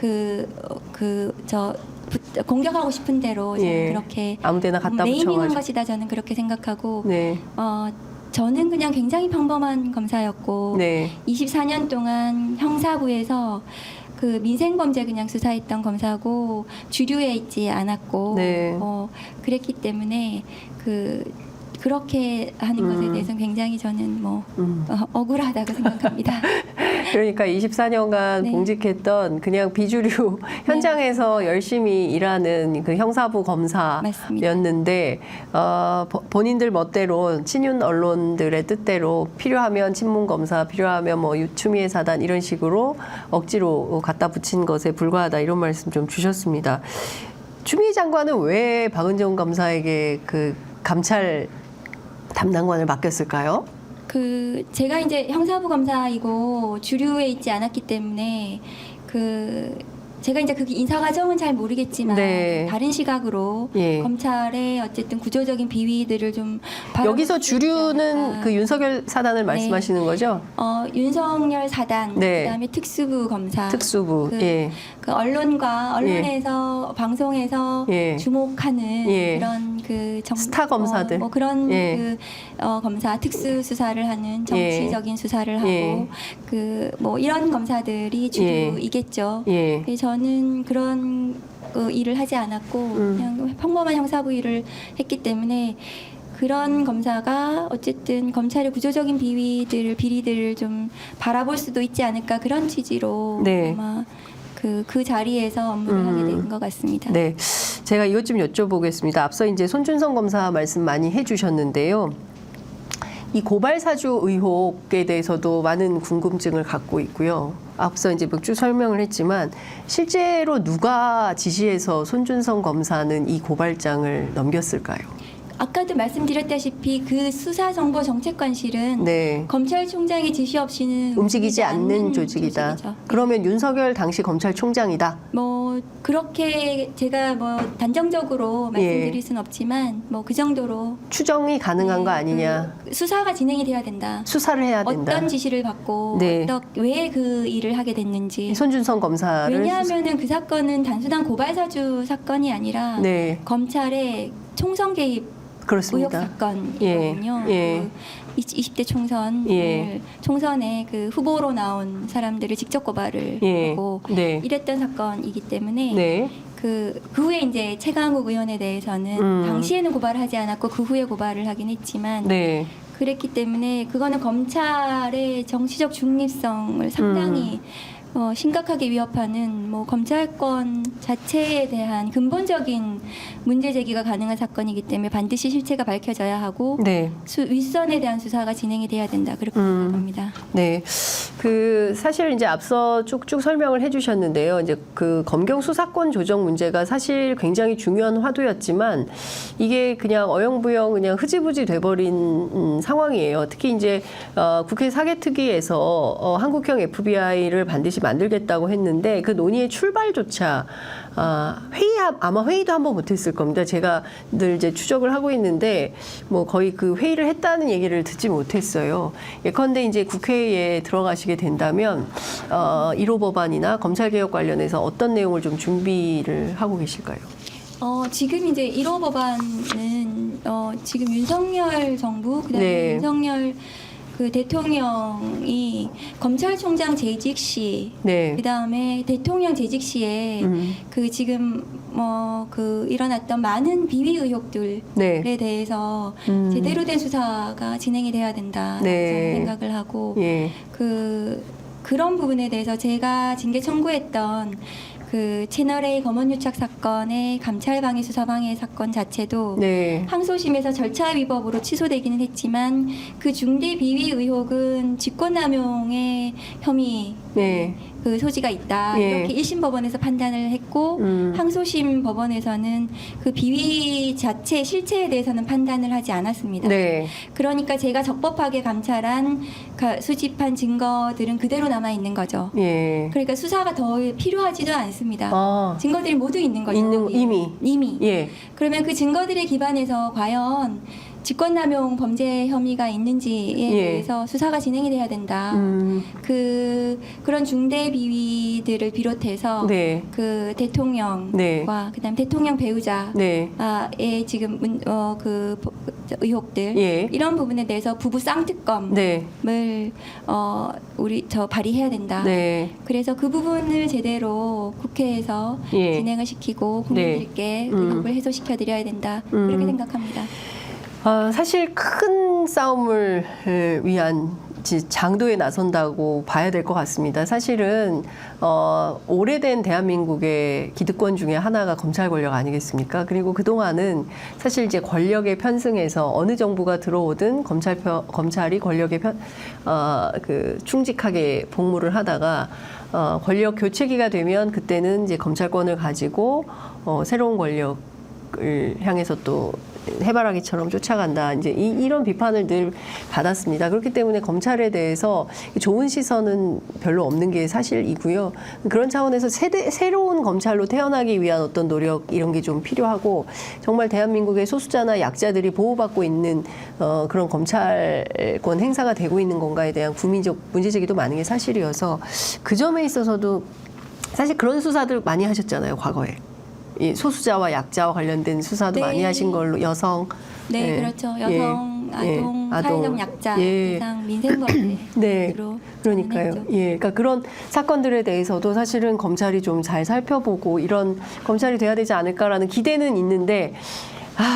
S2: 공격하고 싶은 대로 저는
S1: 예.
S2: 그렇게
S1: 아무데나 갖다
S2: 네이밍한
S1: 붙여가지고.
S2: 것이다 저는 그렇게 생각하고
S1: 네.
S2: 저는 그냥 굉장히 평범한 검사였고
S1: 네.
S2: 24년 동안 형사부에서 그 민생범죄 그냥 수사했던 검사고 주류에 있지 않았고
S1: 네.
S2: 그랬기 때문에 그렇게 하는 것에 대해서는 굉장히 저는 억울하다고 생각합니다.
S1: 그러니까 24년간
S2: 네.
S1: 봉직했던 그냥 비주류 현장에서 열심히 일하는 그 형사부 검사였는데 본인들 멋대로 친윤 언론들의 뜻대로 필요하면 친문 검사, 필요하면 추미애 사단 이런 식으로 억지로 갖다 붙인 것에 불과하다 이런 말씀 좀 주셨습니다. 추미애 장관은 왜 박은정 검사에게 그 감찰 담당관을 맡겼을까요?
S2: 제가 이제 형사부 검사이고 주류에 있지 않았기 때문에 제가 이제 그 인사 과정은 잘 모르겠지만
S1: 네.
S2: 다른 시각으로
S1: 예.
S2: 검찰의 어쨌든 구조적인 비위들을 좀
S1: 여기서
S2: 바라볼 수 있지
S1: 주류는
S2: 않을까.
S1: 그 윤석열 사단을 말씀하시는 거죠?
S2: 윤석열 사단,
S1: 네.
S2: 그다음에 특수부 검사,
S1: 특수부.
S2: 그 언론에서 방송에서
S1: 예.
S2: 주목하는
S1: 예.
S2: 그런
S1: 스타 검사들.
S2: 그런
S1: 예.
S2: 검사 특수 수사를 하는 정치적인 수사를 하고
S1: 예.
S2: 이런 검사들이 주류이겠죠.
S1: 예.
S2: 저는 그런 일을 하지 않았고 그냥 평범한 형사부 일을 했기 때문에 그런 검사가 어쨌든 검찰의 구조적인 비리들을 좀 바라볼 수도 있지 않을까 그런 취지로
S1: 네.
S2: 아마 그 자리에서 업무를 하게 된 것 같습니다.
S1: 네. 제가 이것 좀 여쭤보겠습니다. 앞서 이제 손준성 검사 말씀 많이 해주셨는데요. 이 고발 사주 의혹에 대해서도 많은 궁금증을 갖고 있고요. 앞서 이제 쭉 설명을 했지만 실제로 누가 지시해서 손준성 검사는 이 고발장을 넘겼을까요?
S2: 아까도 말씀드렸다시피 그 수사정보정책관실은
S1: 네.
S2: 검찰총장의 지시 없이는
S1: 움직이지 않는 조직이다.
S2: 조직이죠.
S1: 그러면 윤석열 당시 검찰총장이다.
S2: 그렇게 제가 단정적으로 말씀드릴 수는 없지만 그 정도로
S1: 추정이 가능한 거 아니냐.
S2: 수사가 진행이 돼야 된다.
S1: 수사를 해야 된다.
S2: 어떤 지시를 받고
S1: 네.
S2: 왜 그 일을 하게 됐는지.
S1: 손준성 검사를
S2: 왜냐하면은 그 사건은 단순한 고발사주 사건이 아니라
S1: 네.
S2: 검찰의 총선 개입 의혹
S1: 그렇습니다.
S2: 사건이거든요.
S1: 예.
S2: 20대 총선을
S1: 예.
S2: 총선에 그 후보로 나온 사람들을 직접 고발을
S1: 예.
S2: 하고
S1: 네.
S2: 이랬던 사건이기 때문에
S1: 네.
S2: 그 후에 이제 최강욱 의원에 대해서는 당시에는 고발을 하지 않았고 그 후에 고발을 하긴 했지만
S1: 네.
S2: 그랬기 때문에 그거는 검찰의 정치적 중립성을 상당히 심각하게 위협하는 검찰권 자체에 대한 근본적인 문제 제기가 가능한 사건이기 때문에 반드시 실체가 밝혀져야 하고
S1: 네.
S2: 윗선에 대한 수사가 진행이 돼야 된다 그렇게 생각합니다.
S1: 네. 사실 이제 앞서 쭉쭉 설명을 해주셨는데요. 이제 그 검경 수사권 조정 문제가 사실 굉장히 중요한 화두였지만 이게 그냥 어영부영 그냥 흐지부지 돼버린 상황이에요. 특히 이제 국회 사개특위에서 한국형 FBI를 반드시 만들겠다고 했는데 그 논의의 출발조차 아마 회의도 한번 못했을 겁니다. 제가 늘 이제 추적을 하고 있는데 거의 그 회의를 했다는 얘기를 듣지 못했어요. 예컨대 이제 국회에 들어가시게 된다면 1호 법안이나 검찰개혁 관련해서 어떤 내용을 좀 준비를 하고 계실까요?
S2: 지금 이제 1호 법안은 지금 윤석열 정부 그다음에
S1: 네.
S2: 윤석열 그 대통령이 검찰총장 재직 시,
S1: 네.
S2: 그 다음에 대통령 재직 시에 그 지금 뭐 그 일어났던 많은 비위 의혹들에
S1: 네.
S2: 대해서 제대로 된 수사가 진행이 돼야 된다
S1: 네.
S2: 저는 생각을 하고
S1: 예.
S2: 그런 부분에 대해서 제가 징계 청구했던 그 채널A 검언유착 사건의 감찰방해 수사방해 사건 자체도
S1: 네.
S2: 항소심에서 절차 위법으로 취소되기는 했지만 그 중대 비위 의혹은 직권남용의 혐의
S1: 네.
S2: 그 소지가 있다
S1: 예.
S2: 이렇게 1심 법원에서 판단을 했고 항소심 법원에서는 그 비위 자체 실체에 대해서는 판단을 하지 않았습니다.
S1: 네.
S2: 그러니까 제가 적법하게 감찰한 수집한 증거들은 그대로 남아 있는 거죠.
S1: 예.
S2: 그러니까 수사가 더 필요하지도 않습니다.
S1: 아.
S2: 증거들이 모두 있는 거죠.
S1: 있는 이미.
S2: 이미. 그러면 그 증거들에 기반해서 과연 직권남용 범죄 혐의가 있는지에
S1: 예.
S2: 대해서 수사가 진행이 돼야 된다. 그런 중대 비위들을 비롯해서
S1: 네.
S2: 그 대통령과
S1: 네.
S2: 그다음 대통령 배우자의
S1: 네.
S2: 지금 그 의혹들
S1: 예.
S2: 이런 부분에 대해서 부부 쌍특검을
S1: 네.
S2: 우리 발의해야 된다.
S1: 네.
S2: 그래서 그 부분을 제대로 국회에서
S1: 예.
S2: 진행을 시키고 국민들께 의혹을 해소시켜 드려야 된다. 그렇게 생각합니다.
S1: 사실 큰 싸움을 위한 장도에 나선다고 봐야 될 것 같습니다. 사실은 오래된 대한민국의 기득권 중에 하나가 검찰 권력 아니겠습니까? 그리고 그동안은 사실 이제 권력에 편승해서 어느 정부가 들어오든 검찰이 권력에 충직하게 복무를 하다가 권력 교체기가 되면 그때는 이제 검찰권을 가지고 새로운 권력을 향해서 또 해바라기처럼 쫓아간다. 이제 이런 비판을 늘 받았습니다. 그렇기 때문에 검찰에 대해서 좋은 시선은 별로 없는 게 사실이고요. 그런 차원에서 새로운 검찰로 태어나기 위한 어떤 노력 이런 게 좀 필요하고 정말 대한민국의 소수자나 약자들이 보호받고 있는 그런 검찰권 행사가 되고 있는 건가에 대한 국민적 문제제기도 많은 게 사실이어서 그 점에 있어서도 사실 그런 수사들 많이 하셨잖아요, 과거에. 이 소수자와 약자와 관련된 수사도
S2: 네.
S1: 많이 하신 걸로 여성
S2: 네, 그렇죠. 여성, 아동, 사회적 약자, 이상 민생범죄
S1: 네.
S2: 주로
S1: 그러니까요.
S2: 했죠.
S1: 예, 그러니까 그런 사건들에 대해서도 사실은 검찰이 좀 잘 살펴보고 이런 검찰이 돼야 되지 않을까라는 기대는 있는데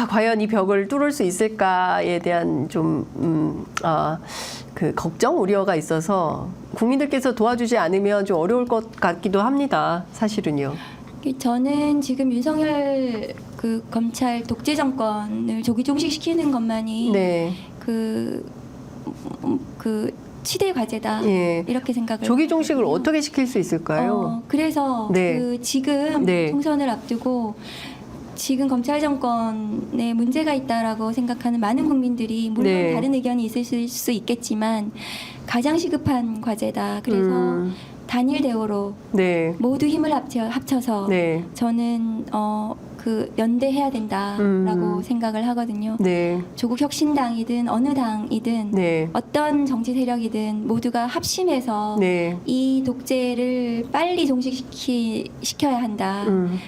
S1: 과연 이 벽을 뚫을 수 있을까에 대한 좀 그 걱정, 우려가 있어서 국민들께서 도와주지 않으면 좀 어려울 것 같기도 합니다. 사실은요.
S2: 저는 지금 윤석열 그 검찰 독재 정권을 조기 종식시키는 것만이
S1: 네.
S2: 그 시대 과제다
S1: 예.
S2: 이렇게 생각을
S1: 조기 종식을
S2: 하거든요.
S1: 어떻게 시킬 수 있을까요?
S2: 그래서
S1: 네.
S2: 지금
S1: 네.
S2: 총선을 앞두고 지금 검찰 정권에 문제가 있다라고 생각하는 많은 국민들이 물론
S1: 네.
S2: 다른 의견이 있을 수 있겠지만 가장 시급한 과제다. 그래서 단일 대우로
S1: 네.
S2: 모두 힘을 합쳐서
S1: 네.
S2: 저는 연대해야 된다라고 생각을 하거든요.
S1: 네.
S2: 조국 혁신당이든 어느 당이든
S1: 네.
S2: 어떤 정치 세력이든 모두가 합심해서
S1: 네.
S2: 이 독재를 빨리 종식시켜야 한다.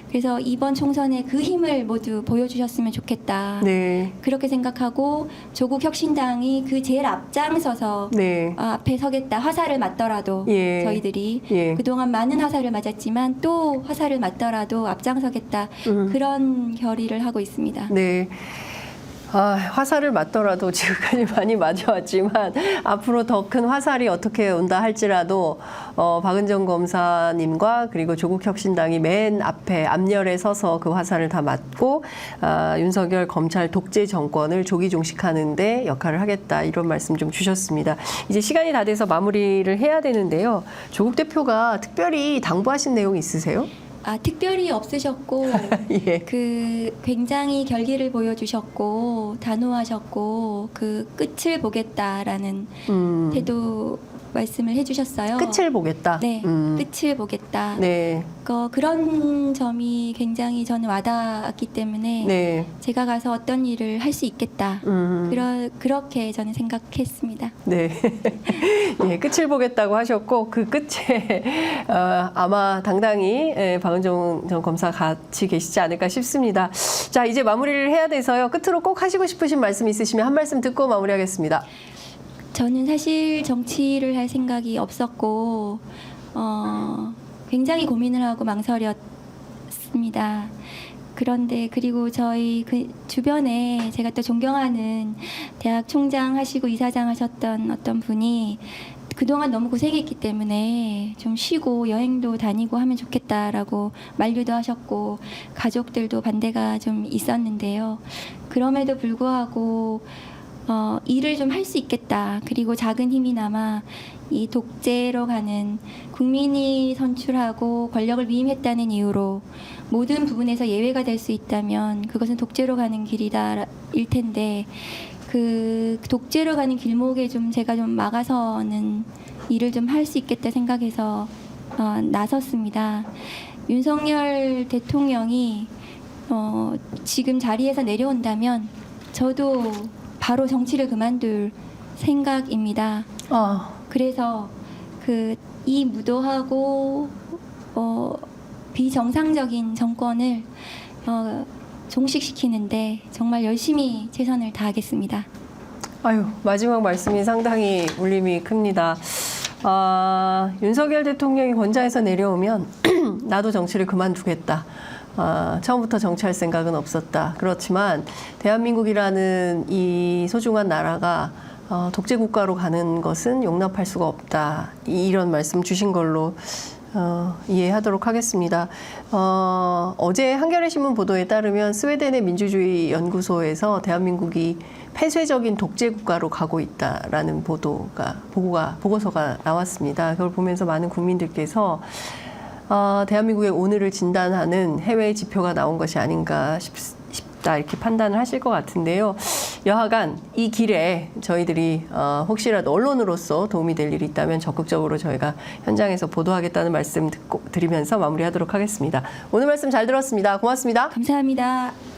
S2: 그래서 이번 총선에 그 힘을 모두 보여주셨으면 좋겠다.
S1: 네.
S2: 그렇게 생각하고 조국 혁신당이 그 제일 앞장서서
S1: 네.
S2: 앞에 서겠다. 화살을 맞더라도
S1: 예.
S2: 저희들이
S1: 예.
S2: 그동안 많은 화살을 맞았지만 또 화살을 맞더라도 앞장서겠다. 그런 결의를 하고 있습니다.
S1: 네. 화살을 맞더라도 지금까지 많이 맞아왔지만 앞으로 더 큰 화살이 어떻게 온다 할지라도 박은정 검사님과 그리고 조국혁신당이 맨 앞열에 서서 그 화살을 다 맞고 윤석열 검찰 독재 정권을 조기 종식하는 데 역할을 하겠다 이런 말씀 좀 주셨습니다. 이제 시간이 다 돼서 마무리를 해야 되는데요. 조국 대표가 특별히 당부하신 내용 있으세요?
S2: 특별히 없으셨고
S1: 예.
S2: 굉장히 결기를 보여주셨고 단호하셨고 끝을 보겠다라는 태도 말씀을 해주셨어요.
S1: 끝을 보겠다.
S2: 네, 끝을 보겠다.
S1: 네.
S2: 그런 점이 굉장히 저는 와닿았기 때문에
S1: 네.
S2: 제가 가서 어떤 일을 할 수 있겠다. 그렇게 저는 생각했습니다.
S1: 네. 예, 끝을 보겠다고 하셨고 그 끝에 아마 당당히 박은정 전 검사 같이 계시지 않을까 싶습니다. 자, 이제 마무리를 해야 돼서요. 끝으로 꼭 하시고 싶으신 말씀 있으시면 한 말씀 듣고 마무리하겠습니다.
S2: 저는 사실 정치를 할 생각이 없었고 굉장히 고민을 하고 망설였습니다. 그런데 그리고 저희 그 주변에 제가 또 존경하는 대학 총장 하시고 이사장 하셨던 어떤 분이 그동안 너무 고생했기 때문에 좀 쉬고 여행도 다니고 하면 좋겠다라고 만류도 하셨고 가족들도 반대가 좀 있었는데요. 그럼에도 불구하고 일을 좀 할 수 있겠다. 그리고 작은 힘이나마 이 독재로 가는 국민이 선출하고 권력을 위임했다는 이유로 모든 부분에서 예외가 될 수 있다면 그것은 독재로 가는 길이다 일 텐데 그 독재로 가는 길목에 좀 제가 좀 막아서는 일을 좀 할 수 있겠다 생각해서 나섰습니다. 윤석열 대통령이 지금 자리에서 내려온다면 저도 바로 정치를 그만둘 생각입니다. 그래서 이 무도하고 비정상적인 정권을 종식시키는데 정말 열심히 최선을 다하겠습니다.
S1: 아유, 마지막 말씀이 상당히 울림이 큽니다. 윤석열 대통령이 권좌에서 내려오면 나도 정치를 그만두겠다. 처음부터 정치할 생각은 없었다. 그렇지만 대한민국이라는 이 소중한 나라가 독재 국가로 가는 것은 용납할 수가 없다. 이런 말씀 주신 걸로 이해하도록 하겠습니다. 어제 한겨레 신문 보도에 따르면 스웨덴의 민주주의 연구소에서 대한민국이 폐쇄적인 독재 국가로 가고 있다라는 보고서가 나왔습니다. 그걸 보면서 많은 국민들께서 대한민국의 오늘을 진단하는 해외 지표가 나온 것이 아닌가 싶다 이렇게 판단을 하실 것 같은데요. 여하간 이 길에 저희들이 혹시라도 언론으로서 도움이 될 일이 있다면 적극적으로 저희가 현장에서 보도하겠다는 말씀 드리면서 마무리하도록 하겠습니다. 오늘 말씀 잘 들었습니다. 고맙습니다.
S2: 감사합니다.